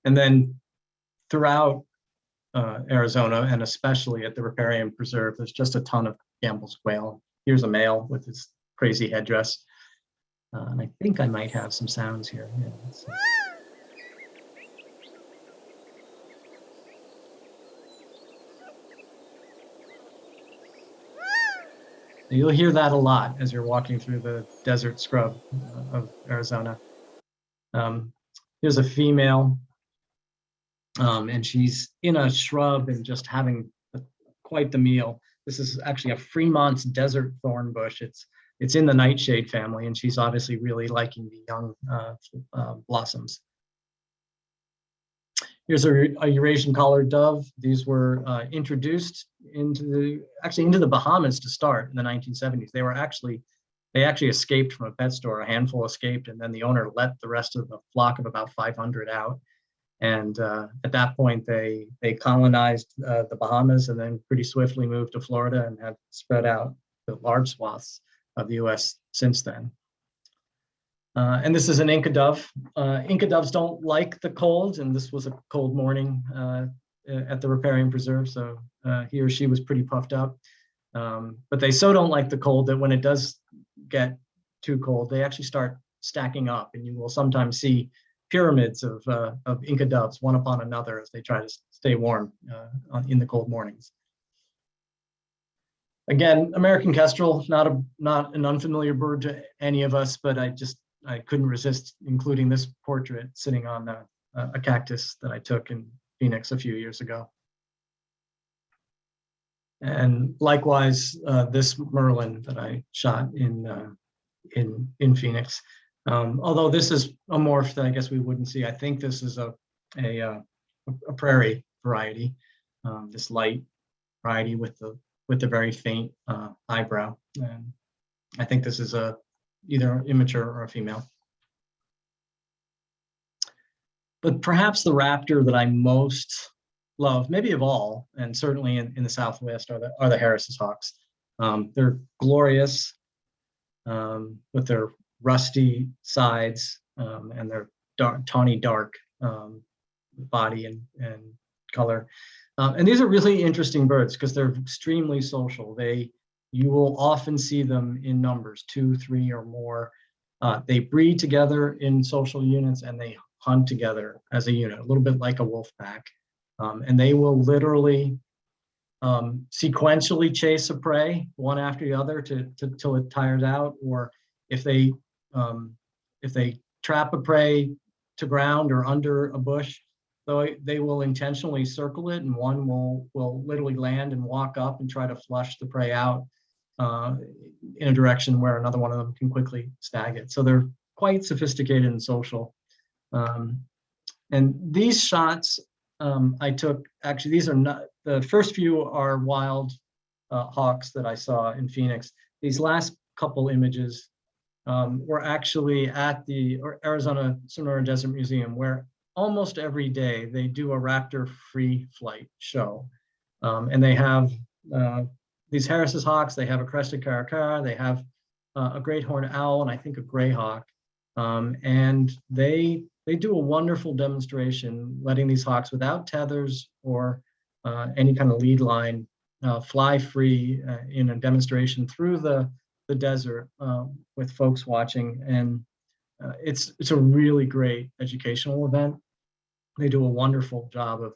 And then throughout Arizona, and especially at the riparian preserve, there's just a ton of Gambel's quail. Here's a male with his crazy headdress. And I think I might have some sounds here. Yeah, let's see. You'll hear that a lot as you're walking through the desert scrub of Arizona. Here's a female, and she's in a shrub and just having quite the meal. This is actually a Fremont's desert thorn bush. It's in the nightshade family, and she's obviously really liking the young blossoms. Here's a Eurasian collared dove. These were introduced into the Bahamas to start in the 1970s. They actually escaped from a pet store. A handful escaped, and then the owner let the rest of the flock of about 500 out. And at that point, they colonized the Bahamas, and then pretty swiftly moved to Florida and have spread out to large swaths of the U.S. since then. And this is an Inca Dove. Inca Doves don't like the cold, and this was a cold morning at the riparian preserve, so he or she was pretty puffed up. But they so don't like the cold that when it does get too cold, they actually start stacking up, and you will sometimes see pyramids of Inca Doves, one upon another, as they try to stay warm in the cold mornings. Again, American kestrel, not an unfamiliar bird to any of us, but I couldn't resist including this portrait sitting on a cactus that I took in Phoenix a few years ago. And likewise, this merlin that I shot in Phoenix. Although this is a morph that I guess we wouldn't see. I think this is a prairie variety, this light variety with the very faint eyebrow. And I think this is either immature or a female. But perhaps the raptor that I most love, maybe of all, and certainly in the Southwest, are the Harris's hawks. They're glorious with their rusty sides and their tawny dark body and color. And these are really interesting birds because they're extremely social. You will often see them in numbers, 2, 3, or more. They breed together in social units and they hunt together as a unit, a little bit like a wolf pack. And they will literally sequentially chase a prey one after the other till it tires out. Or if they trap a prey to ground or under a bush, they will intentionally circle it, and one will literally land and walk up and try to flush the prey out in a direction where another one of them can quickly snag it. So they're quite sophisticated and social. And these shots I took, actually, these are not, the first few are wild hawks that I saw in Phoenix. These last couple images were actually at the Arizona Sonora Desert Museum, where almost every day they do a raptor free flight show. And they have these Harris's hawks, they have a Crested Caracara, they have a great horned owl, and I think a gray hawk. And they do a wonderful demonstration, letting these hawks without tethers or any kind of lead line fly free in a demonstration through the desert with folks watching. And it's a really great educational event. They do a wonderful job of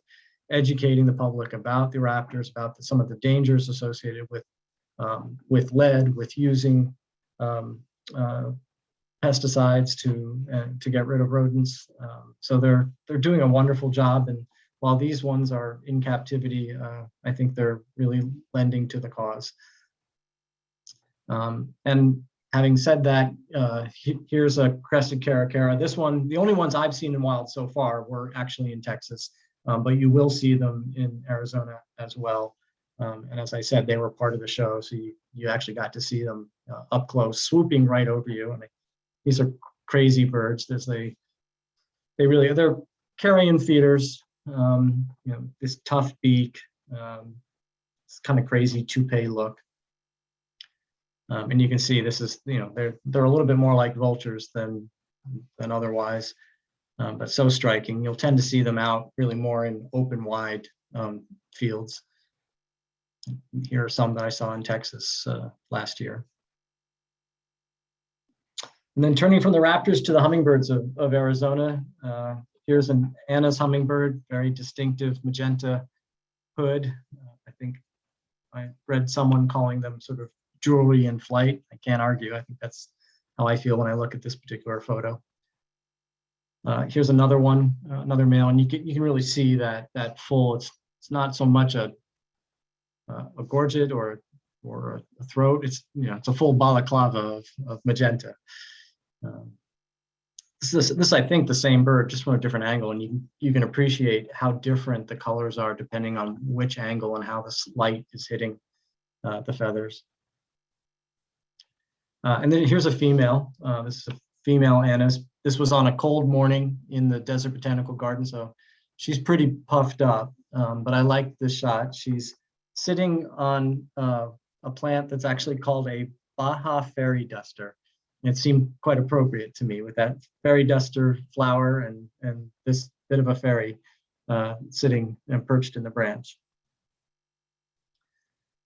educating the public about the raptors, about some of the dangers associated with lead, with using pesticides to get rid of rodents. So they're doing a wonderful job. And while these ones are in captivity, I think they're really lending to the cause. And having said that, here's a Crested Caracara. This one, the only ones I've seen in wild so far were actually in Texas, but you will see them in Arizona as well. And as I said, they were part of the show, so you actually got to see them up close, swooping right over you. And these are crazy birds. They're carrion feeders. This tough beak, this kind of crazy toupee look. And you can see this is, they're a little bit more like vultures than otherwise, but so striking. You'll tend to see them out really more in open, wide fields. Here are some that I saw in Texas last year. And then turning from the raptors to the hummingbirds of Arizona, here's an Anna's hummingbird, very distinctive magenta hood. I think I read someone calling them sort of jewelry in flight. I can't argue. I think that's how I feel when I look at this particular photo. Here's another one, another male, and you can really see that full. It's not so much a gorget or a throat. It's a full balaclava of magenta. This is, I think, the same bird, just from a different angle, and you can appreciate how different the colors are depending on which angle and how this light is hitting the feathers. And then here's a female. This is a female Anna's. This was on a cold morning in the Desert Botanical Garden, so she's pretty puffed up, but I like this shot. She's sitting on a plant that's actually called a Baja fairy duster. And it seemed quite appropriate to me with that fairy duster flower and this bit of a fairy sitting and perched in the branch.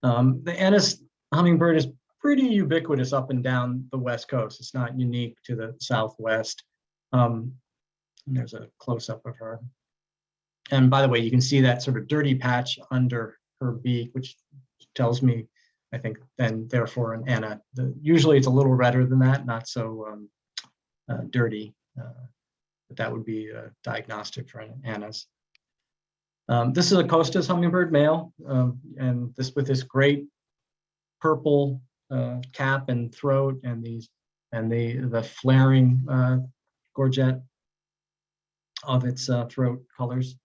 The Anna's hummingbird is pretty ubiquitous up and down the West Coast. It's not unique to the Southwest. There's a close-up of her. And by the way, you can see that sort of dirty patch under her beak, which tells me, I think, then therefore an Anna. Usually it's a little redder than that, not so dirty, but that would be a diagnostic for an Anna's. This is a Costa's hummingbird male, and this with this great purple cap and throat, and the flaring gorget of its throat colors.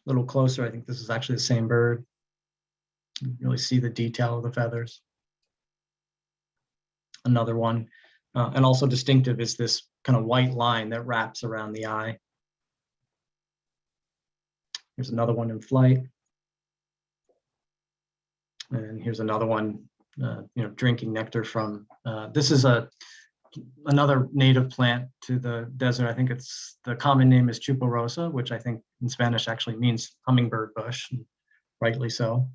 A little closer, I think this is actually the same bird. You can really see the detail of the feathers. Another one, and also distinctive is this kind of white line that wraps around the eye. Here's another one in flight. And here's another one, drinking nectar from, this is another native plant to the desert. I think the common name is chupo rosa, which I think in Spanish actually means hummingbird bush, rightly so.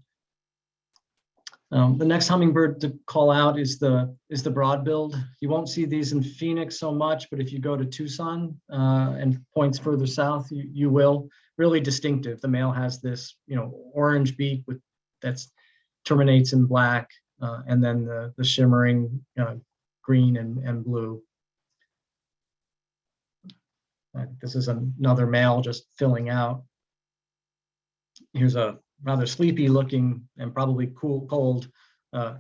The next hummingbird to call out is the broad-billed. You won't see these in Phoenix so much, but if you go to Tucson and points further south, you will. Really distinctive. The male has this, orange beak that's terminates in black, and then the shimmering green and blue. This is another male just filling out. Here's a rather sleepy looking and probably cold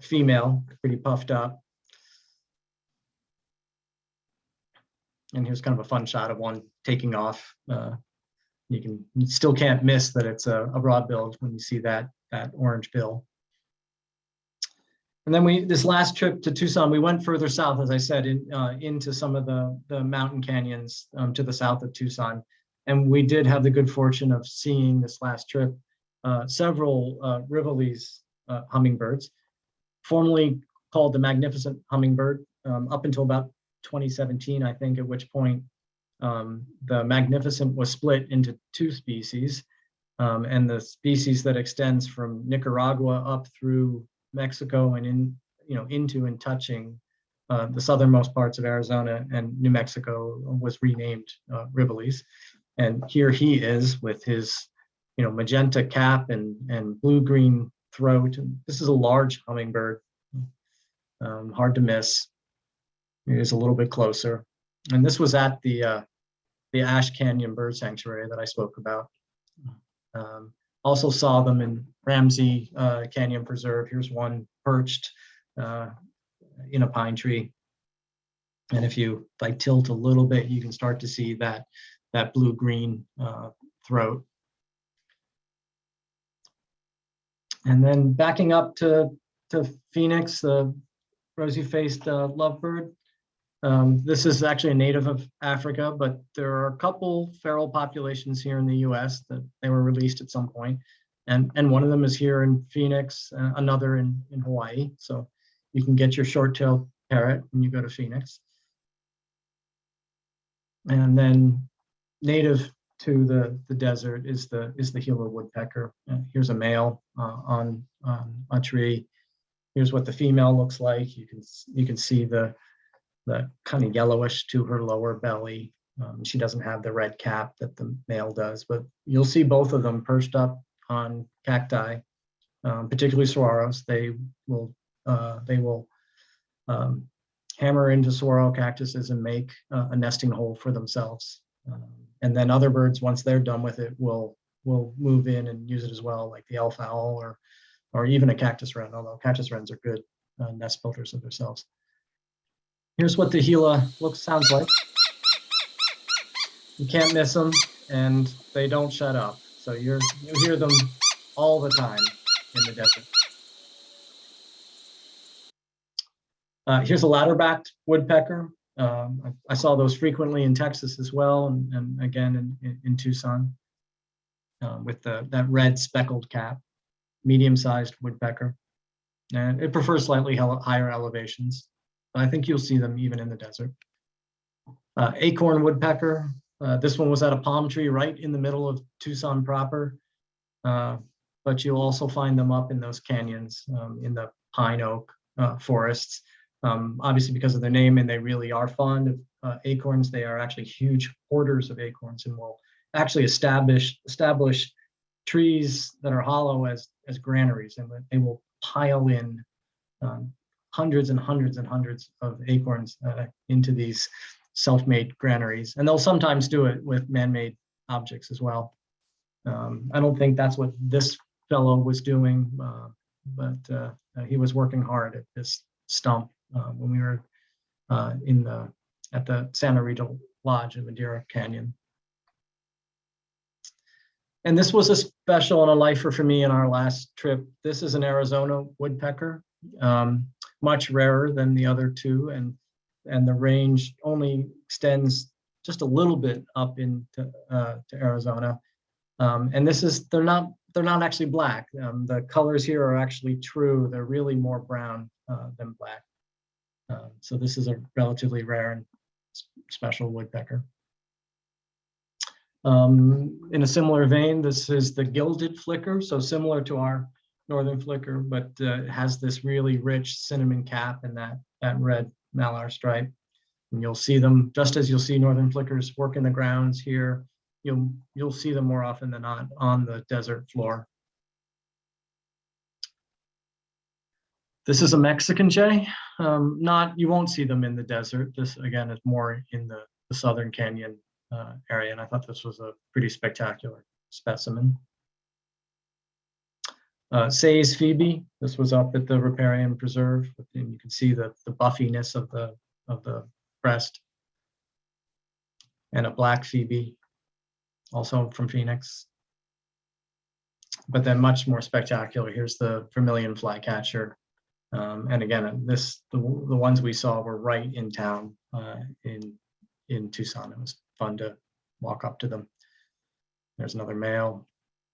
female, pretty puffed up. And here's kind of a fun shot of one taking off. You still can't miss that it's a broad-billed when you see that orange bill. And then this last trip to Tucson, we went further south, as I said, into some of the mountain canyons to the south of Tucson. And we did have the good fortune of seeing this last trip several Rivoli's hummingbirds, formerly called the Magnificent Hummingbird, up until about 2017, I think, at which point the Magnificent was split into two species, and the species that extends from Nicaragua up through Mexico and into and touching the southernmost parts of Arizona and New Mexico was renamed Rivoli's. And here he is with his magenta cap and blue-green throat. And this is a large hummingbird, hard to miss. It is a little bit closer. And this was at the Ash Canyon Bird Sanctuary that I spoke about. Also saw them in Ramsey Canyon Preserve. Here's one perched in a pine tree. And if you tilt a little bit, you can start to see that blue-green throat. And then backing up to Phoenix, the Rosy-Faced Lovebird. This is actually a native of Africa, but there are a couple feral populations here in the US that they were released at some point. And one of them is here in Phoenix, another in Hawaii. So you can get your short-tailed parrot when you go to Phoenix. And then native to the desert is the Gila woodpecker. Here's a male on a tree. Here's what the female looks like. You can see the kind of yellowish to her lower belly. She doesn't have the red cap that the male does, but you'll see both of them perched up on cacti, particularly saguaros. They will hammer into saguaro cactuses and make a nesting hole for themselves. And then other birds, once they're done with it, will move in and use it as well, like the elf owl or even a cactus wren, although cactus wrens are good nest builders of themselves. Here's what the Gila sounds like. You can't miss them, and they don't shut up. So you hear them all the time in the desert. Here's a ladder-backed woodpecker. I saw those frequently in Texas as well, and again in Tucson with that red speckled cap, medium-sized woodpecker. And it prefers slightly higher elevations. I think you'll see them even in the desert. Acorn woodpecker. This one was at a palm tree right in the middle of Tucson proper, but you'll also find them up in those canyons in the pine oak forests. Obviously because of their name, and they really are fond of acorns. They are actually huge hoarders of acorns and will actually establish trees that are hollow as granaries, and they will pile in hundreds and hundreds and hundreds of acorns into these self-made granaries. And they'll sometimes do it with man-made objects as well. I don't think that's what this fellow was doing, but he was working hard at this stump when we were at the Santa Rita Lodge in Madeira Canyon. And this was a special and a lifer for me in our last trip. This is an Arizona woodpecker, much rarer than the other two, and the range only extends just a little bit up into to Arizona. And they're not actually black. The colors here are actually true. They're really more brown than black. So this is a relatively rare and special woodpecker. In a similar vein, this is the Gilded Flicker. So similar to our northern flicker, but it has this really rich cinnamon cap and that red malar stripe. And you'll see them, just as you'll see northern flickers work in the grounds here, you'll see them more often than not on the desert floor. This is a Mexican jay. You won't see them in the desert. This again is more in the Southern Canyon area, and I thought this was a pretty spectacular specimen. Say's Phoebe. This was up at the Riparian Preserve, and you can see the buffiness of the breast. And a black Phoebe, also from Phoenix. But then much more spectacular. Here's the Vermilion Flycatcher. And again, the ones we saw were right in town in Tucson. It was fun to walk up to them. There's another male.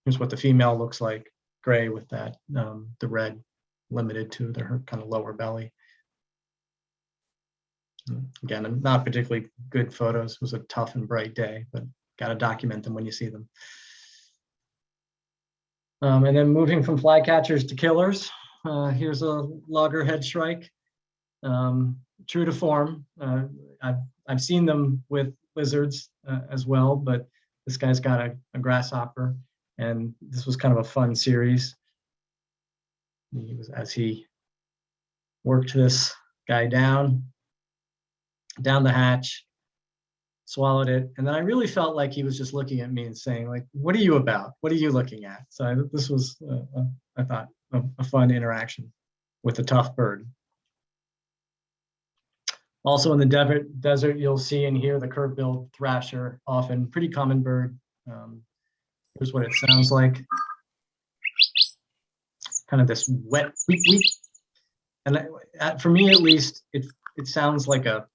Here's what the female looks like, gray with that the red limited to her kind of lower belly. Again, not particularly good photos. It was a tough and bright day, but got to document them when you see them. And then moving from flycatchers to killers. Here's a Loggerhead Strike. True to form, I've seen them with lizards as well, but this guy's got a grasshopper, and this was kind of a fun series. As he worked this guy down the hatch, swallowed it, and then I really felt like he was just looking at me and saying, like, "What are you about? What are you looking at?" So this was, I thought, a fun interaction with a tough bird. Also in the desert, you'll see and hear the curve-billed thrasher, often pretty common bird. Here's what it sounds like. Kind of this wet weep weep. And for me, at least, it sounds like a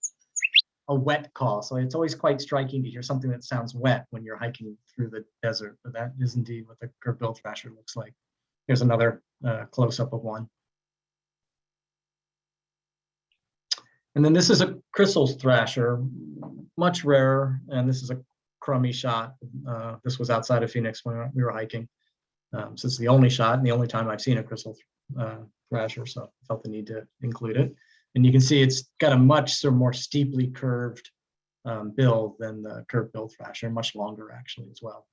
wet call. So it's always quite striking to hear something that sounds wet when you're hiking through the desert. But that is indeed what the curve-billed thrasher looks like. Here's another close-up of one. And then this is a Chrysalis thrasher, much rarer, and this is a crummy shot. This was outside of Phoenix when we were hiking. So it's the only shot and the only time I've seen a Chrysalis thrasher, so I felt the need to include it. And you can see it's got a much more steeply curved bill than the curved-billed thrasher, much longer actually as well.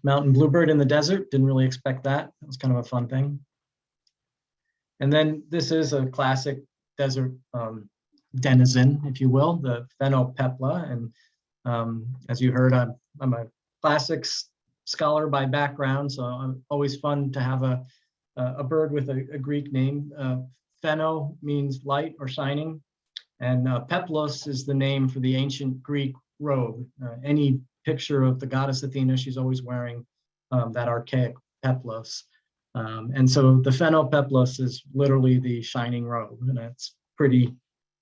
Mountain bluebird in the desert, didn't really expect that. It was kind of a fun thing. And then this is a classic desert denizen, if you will, the Phainopepla. And as you heard, I'm a classics scholar by background, so I'm always fun to have a bird with a Greek name. Phaino means light or shining, and peplos is the name for the ancient Greek robe. Any picture of the goddess Athena, she's always wearing that archaic peplos. And so the Phainopepla is literally the shining robe, and that's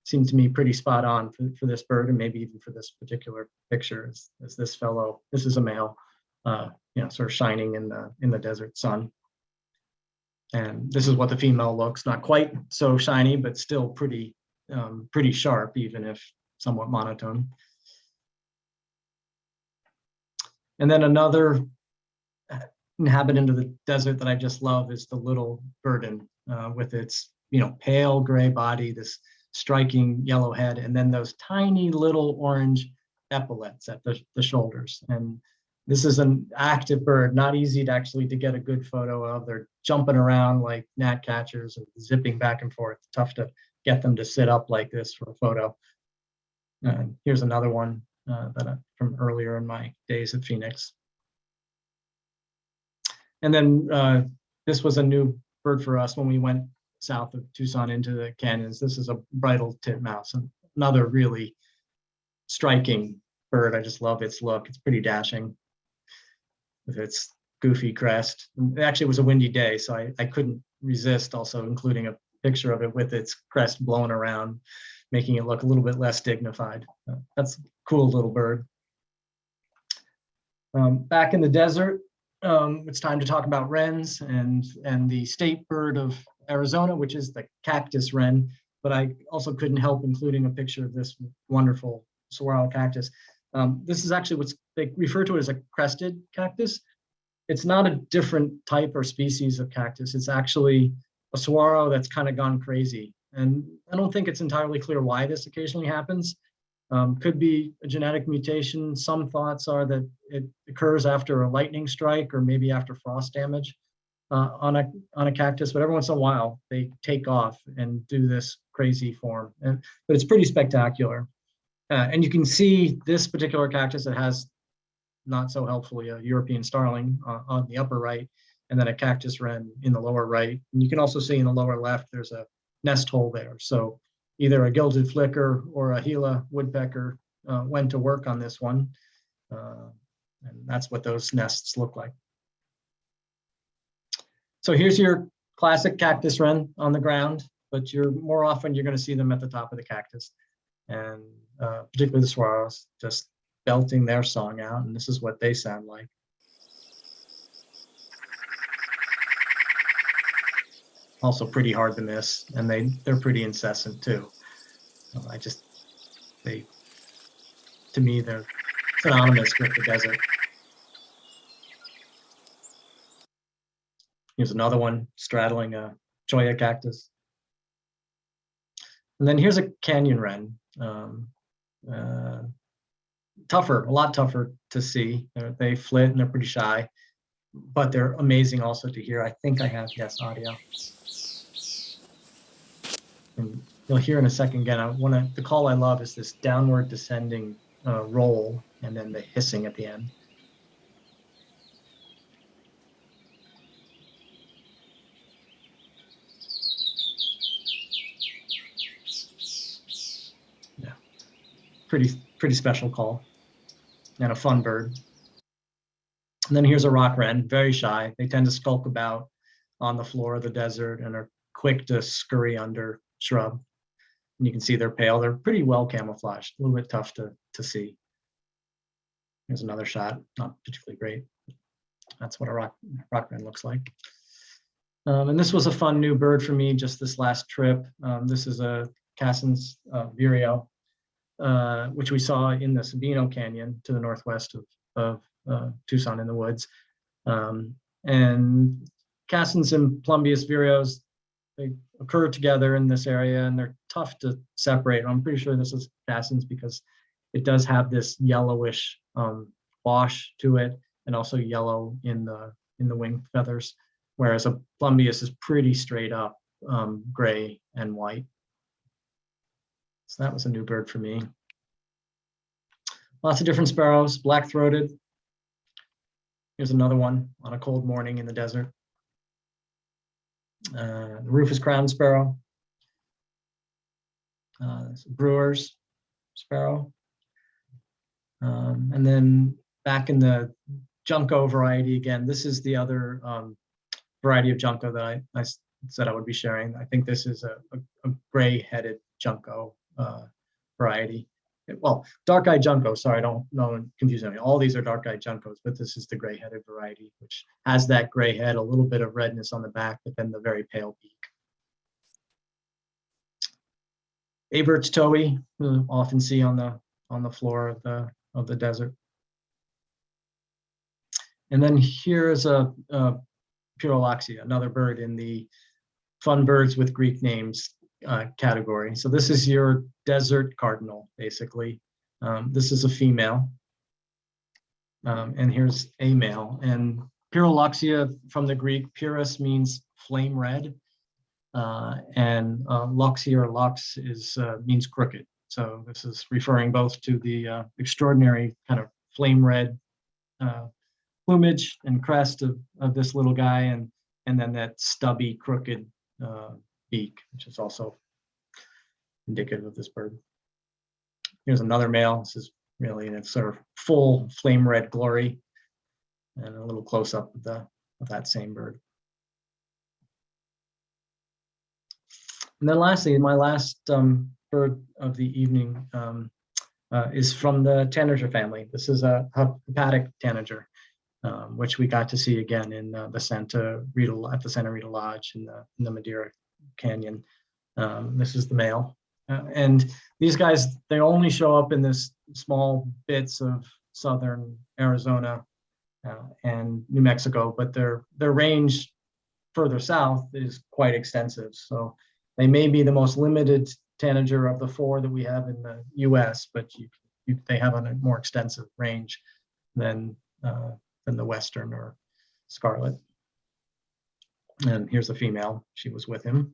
seems to me pretty spot on for this bird, and maybe even for this particular picture. As this fellow, this is a male, sort of shining in the desert sun. And this is what the female looks, not quite so shiny, but still pretty sharp, even if somewhat monotone. And then another inhabitant of the desert that I just love is the little Verdin, with its pale gray body, this striking yellow head, and then those tiny little orange epaulets at the shoulders. And this is an active bird, not easy to actually get a good photo of. They're jumping around like gnatcatchers and zipping back and forth. Tough to get them to sit up like this for a photo. Here's another one from earlier in my days at Phoenix. And then this was a new bird for us when we went south of Tucson into the canyons. This is a Bridal Tip Mouse, and another really striking bird. I just love its look. It's pretty dashing with its goofy crest. It actually was a windy day, so I couldn't resist also including a picture of it with its crest blown around, making it look a little bit less dignified. That's a cool little bird. Back in the desert, it's time to talk about wrens and the state bird of Arizona, which is the Cactus Wren. But I also couldn't help including a picture of this wonderful Saguaro Cactus. This is actually they refer to it as a crested cactus. it's not a different type or species of cactus. It's actually a saguaro that's kind of gone crazy. And I don't think it's entirely clear why this occasionally happens. Could be a genetic mutation. Some thoughts are that it occurs after a lightning strike or maybe after frost damage on a cactus, but every once in a while they take off and do this crazy form. But it's pretty spectacular. And you can see this particular cactus that has, not so helpfully, a European starling on the upper right, and then a cactus wren in the lower right. And you can also see in the lower left, there's a nest hole there. So either a gilded flicker or a Gila woodpecker went to work on this one. And that's what those nests look like. So here's your classic cactus wren on the ground, but more often you're going to see them at the top of the cactus. And particularly the saguaros, just belting their song out, and this is what they sound like. Also pretty hard to miss, and they're pretty incessant too. To me, they're synonymous with the desert. Here's another one straddling a cholla cactus. And then here's a canyon wren. Tougher, a lot tougher to see. They flit and they're pretty shy, but they're amazing also to hear. I think I have, yes, audio. And you'll hear in a second again. The call I love is this downward descending roll and then the hissing at the end. Yeah, pretty special call and a fun bird. And then here's a rock wren, very shy. They tend to skulk about on the floor of the desert and are quick to scurry under shrub. And you can see they're pale. They're pretty well camouflaged, a little bit tough to see. Here's another shot, not particularly great. That's what a rock wren looks like. And this was a fun new bird for me just this last trip. This is a Cassin's vireo, which we saw in the Sabino Canyon to the northwest of Tucson in the woods. And Cassin's and Plumbeus vireos, they occur together in this area and they're tough to separate. I'm pretty sure this is Cassin's because it does have this yellowish wash to it and also yellow in the wing feathers, whereas a Plumbeus is pretty straight up gray and white. So that was a new bird for me. Lots of different sparrows, black-throated. Here's another one on a cold morning in the desert. The rufous crowned sparrow. Brewer's sparrow. And then back in the junco variety again, this is the other variety of junco that I said I would be sharing. I think this is a gray-headed junco variety. Well, dark-eyed junco, sorry, don't confuse me. All these are dark-eyed juncos, but this is the gray-headed variety, which has that gray head, a little bit of redness on the back, but then the very pale beak. Abert's towhee, you'll often see on the floor of the desert. And then here is a Pyrrholoxia, another bird in the fun birds with Greek names category. So this is your desert cardinal, basically. This is a female, and here's a male. And Pyrrholoxia from the Greek, pyrrhus means flame red, and loxia or lox means crooked. So this is referring both to the extraordinary kind of flame red plumage and crest of this little guy, and then that stubby, crooked beak, which is also indicative of this bird. Here's another male. This is really in its sort of full flame red glory, and a little close up of that same bird. And then lastly, my last bird of the evening is from the Tanager family. This is a hepatic tanager, which we got to see again in the Santa Rita Lodge in the Madeira Canyon. This is the male. And these guys, they only show up in this small bits of southern Arizona and New Mexico, but their range further south is quite extensive. So they may be the most limited tanager of the 4 that we have in the US, but they have a more extensive range than the Western or Scarlet. And here's a female, she was with him.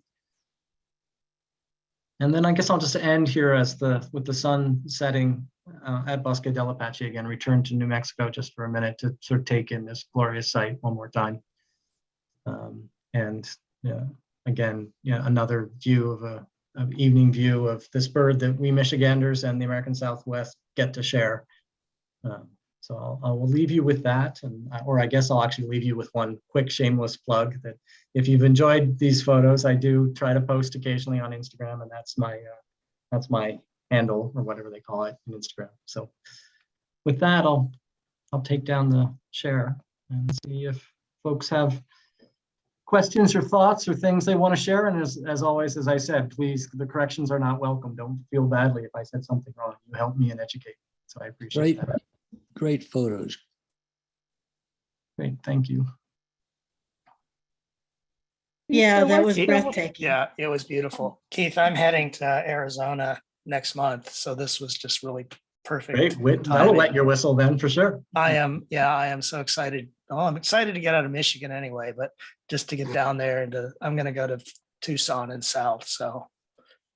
And then I guess I'll just end here with the sun setting at Bosque del Apache again, return to New Mexico just for a minute to sort of take in this glorious sight one more time. And again, another view of an evening view of this bird that we Michiganders and the American Southwest get to share. So I will leave you with that, or I guess I'll actually leave you with one quick shameless plug that if you've enjoyed these photos, I do try to post occasionally on Instagram, and that's my handle, or whatever they call it in Instagram. So with that, I'll take down the share and see if folks have questions or thoughts or things they want to share. And as always, as I said, please, the corrections are not welcome. Don't feel badly if I said something wrong. You help me and educate. So I appreciate that. Great photos. Great, thank you. Yeah, that was Keith- breathtaking. Yeah, it was beautiful. Keith, I'm heading to Arizona next month, so this was just really perfect. Great, I will let your whistle then for sure. I am so excited. Well, I'm excited to get out of Michigan anyway, but just to get down there I'm going to go to Tucson and south, so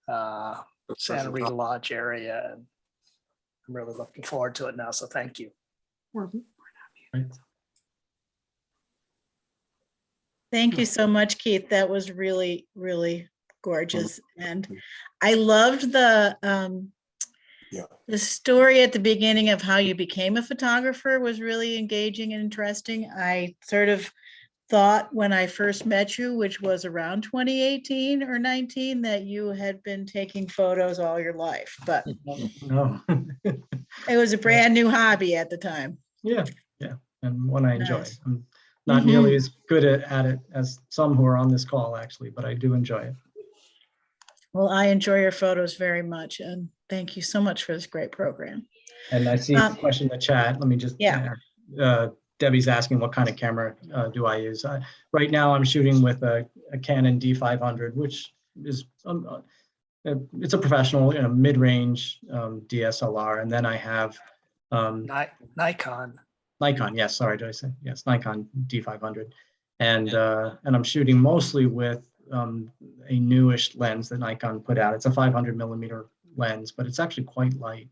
Santa Rita Lodge area, and I'm really looking forward to it now. So thank you. Right. Thank you so much, Keith. That was really, really gorgeous. And I loved the story at the beginning of how you became a photographer was really engaging and interesting. I sort of thought when I first met you, which was around 2018 or 19, that you had been taking photos all your life, but No. it was a brand new hobby at the time. Yeah, and one I enjoy. Nice. I'm not nearly as good at it as some who are on this call, actually, but I do enjoy it. Well, I enjoy your photos very much, and thank you so much for this great program. And I see a question in the chat. Let me just, Debbie's asking what kind of camera do I use. Right now I'm shooting with a Canon D500, which is, it's a professional, mid-range DSLR. And then I have Nikon, yes, sorry, did I say? Yes, Nikon D500. And I'm shooting mostly with a newish lens that Nikon put out. It's a 500mm lens, but it's actually quite light.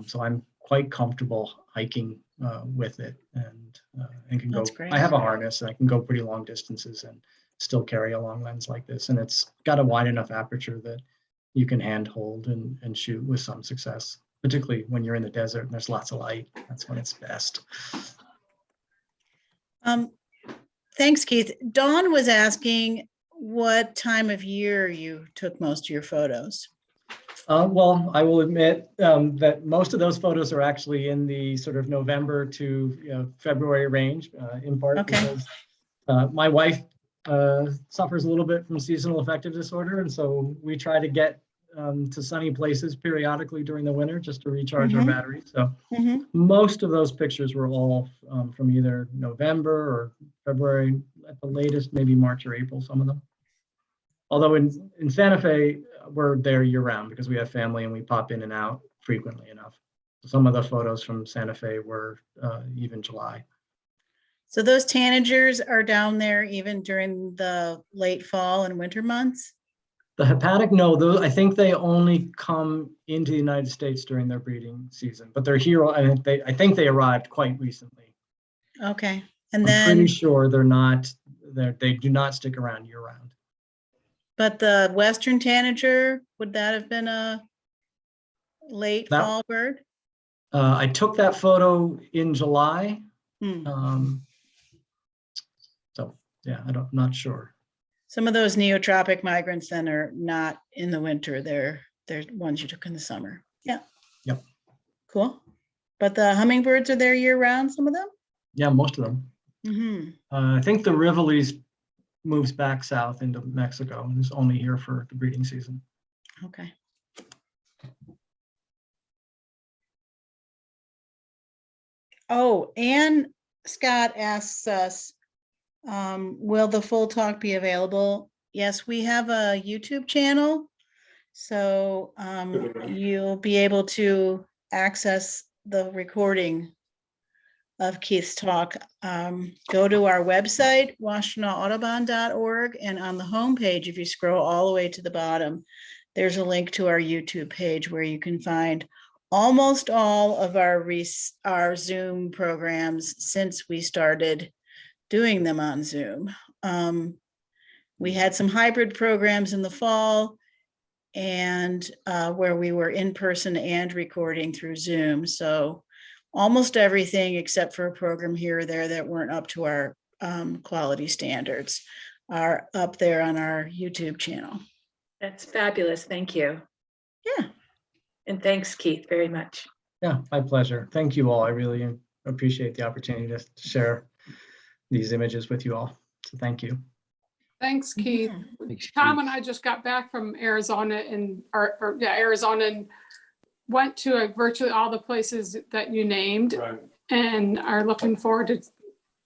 So I'm quite comfortable hiking with it, and can go. Great. I have a harness, and I can go pretty long distances and still carry a long lens like this. And it's got a wide enough aperture that you can hand hold and shoot with some success, particularly when you're in the desert and there's lots of light. That's when it's best. Thanks, Keith. Dawn was asking what time of year you took most of your photos. Well, I will admit that most of those photos are actually in the sort of November to February range, in part because my wife suffers a little bit from seasonal affective disorder, and so we try to get to sunny places periodically during the winter just to recharge our batteries. So most of those pictures were all from either November or February, at the latest, maybe March or April, some of them. Although in Santa Fe, we're there year round because we have family and we pop in and out frequently enough. Some of the photos from Santa Fe were even July. So those tanagers are down there even during the late fall and winter months? The hepatic, no, those, I think they only come into the United States during their breeding season, but they're here. I think they arrived quite recently. Okay, and I'm then pretty sure they do not stick around year round. but the Western Tanager, would that have been a late fall bird? I took that photo in July. So yeah, I'm not sure. Some of those neotropic migrants then are not in the winter. They're ones you took in the summer. Yeah. Yep. Cool. But the hummingbirds are there year round, some of them? Yeah, most of them. I think the Rivolis moves back south into Mexico and is only here for the breeding season. Okay. Oh, Anne Scott asks us, will the full talk be available? Yes, we have a YouTube channel. So you'll be able to access the recording of Keith's talk. Go to our website, washtenawaudubon.org, and on the homepage, if you scroll all the way to the bottom, there's a link to our YouTube page where you can find almost all of our Zoom programs since we started doing them on Zoom. We had some hybrid programs in the fall and where we were in person and recording through Zoom. So almost everything except for a program here or there that weren't up to our quality standards are up there on our YouTube channel. That's fabulous. Thank you. Yeah. And thanks, Keith, very much. Yeah, my pleasure. Thank you all. I really appreciate the opportunity to share these images with you all. So thank you. Thanks, Keith. Thanks, Tom Keith. and I just got back from Arizona and Arizona and went to virtually all the places that you named and are looking forward to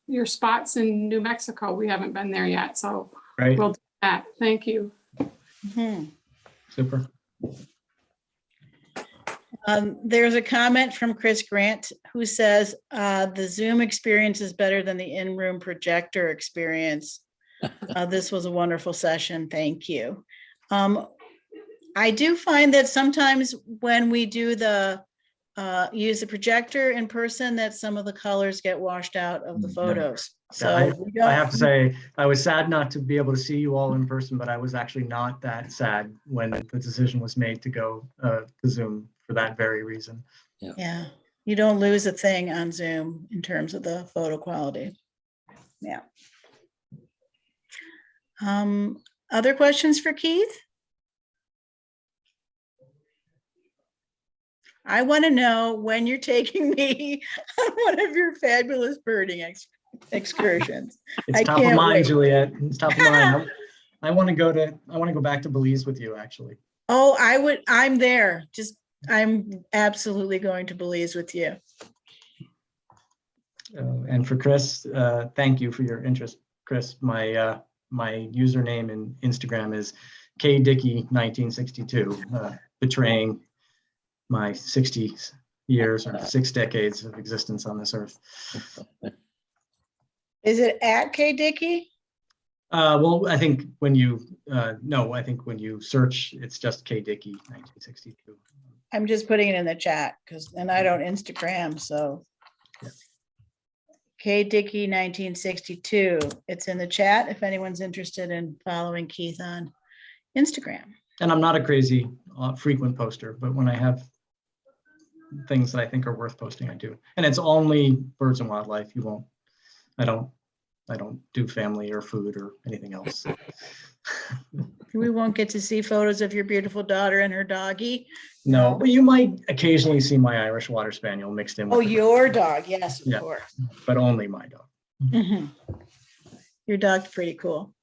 your spots in New Mexico. We haven't been there yet, so Right. we'll do that. Thank you. Mhm. Super. There's a comment from Chris Grant who says the Zoom experience is better than the in-room projector experience. This was a wonderful session. Thank you. I do find that sometimes when we do the use the projector in person, that some of the colors get washed out of the photos. So I have to say, I was sad not to be able to see you all in person, but I was actually not that sad when the decision was made to go to Zoom for that very reason. yeah, you don't lose a thing on Zoom in terms of the photo quality. Yeah. Other questions for Keith? I want to know when you're taking me on one of your fabulous birding excursions. It's I top of can't mind, wait. Juliet. It's top of mind. I want to go back to Belize with you, actually. Oh, I'm there. I'm absolutely going to Belize with you. And for Chris, thank you for your interest, Chris. My username in Instagram is kdickey1962, betraying my 60 years or 6 decades of existence on this earth. Is it at K Dickey? Well, I think when you I think when you search, it's just kdickey1962. I'm just putting it in the chat and I don't Instagram, so. Yeah. K Dickey 1962. It's in the chat if anyone's interested in following Keith on Instagram. And I'm not a crazy frequent poster, but when I have things that I think are worth posting, I do. And it's only birds and wildlife. I don't do family or food or anything else. We won't get to see photos of your beautiful daughter and her doggy. No, but you might occasionally see my Irish Water Spaniel mixed in with Oh, the- your dog. Yes, of Yeah. course. but only my dog. Mhm. Your dog's pretty cool.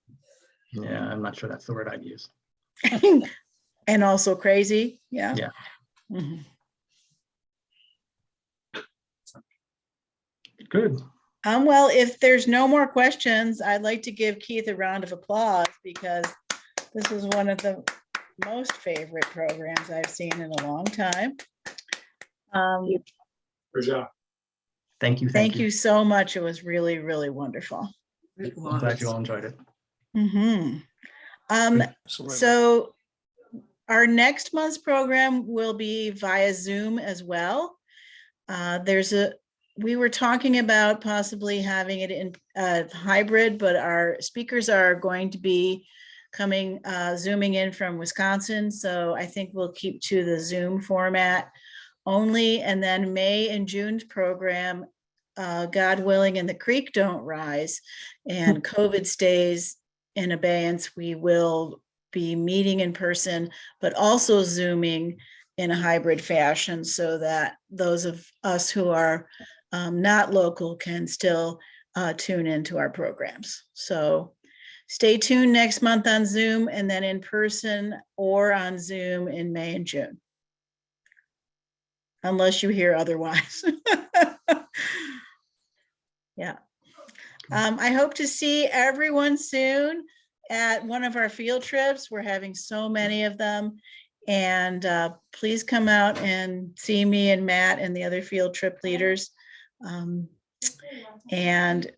Yeah, I'm not sure that's the word I'd use. And also crazy. Yeah. Yeah. Mhm. Good. Well, if there's no more questions, I'd like to give Keith a round of applause because this is one of the most favorite programs I've seen in a long time. Thank you. Thank you so much. It was really, really wonderful. I'm glad you all enjoyed it. Mhm. Absolutely. So our next month's program will be via Zoom as well. We were talking about possibly having it in hybrid, but our speakers are going to be zooming in from Wisconsin. So I think we'll keep to the Zoom format only. And then May and June's program, God willing, and the creek don't rise and COVID stays in abeyance, we will be meeting in person, but also Zooming in a hybrid fashion so that those of us who are not local can still tune into our programs. So stay tuned next month on Zoom and then in person or on Zoom in May and June. Unless you hear otherwise. Yeah. I hope to see everyone soon at one of our field trips. We're having so many of them. And please come out and see me and Matt and the other field trip leaders. And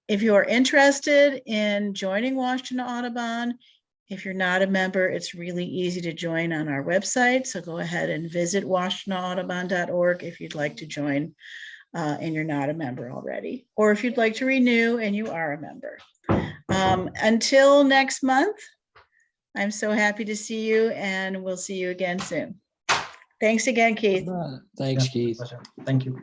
if you are interested in joining Washtenaw Audubon, if you're not a member, it's really easy to join on our website. So go ahead and visit washtenawaudubon.org if you'd like to join and you're not a member already, or if you'd like to renew and you are a member. Until next month, I'm so happy to see you, and we'll see you again soon. Thanks again, Keith. Thanks, Yeah, Keith. pleasure. Thank you.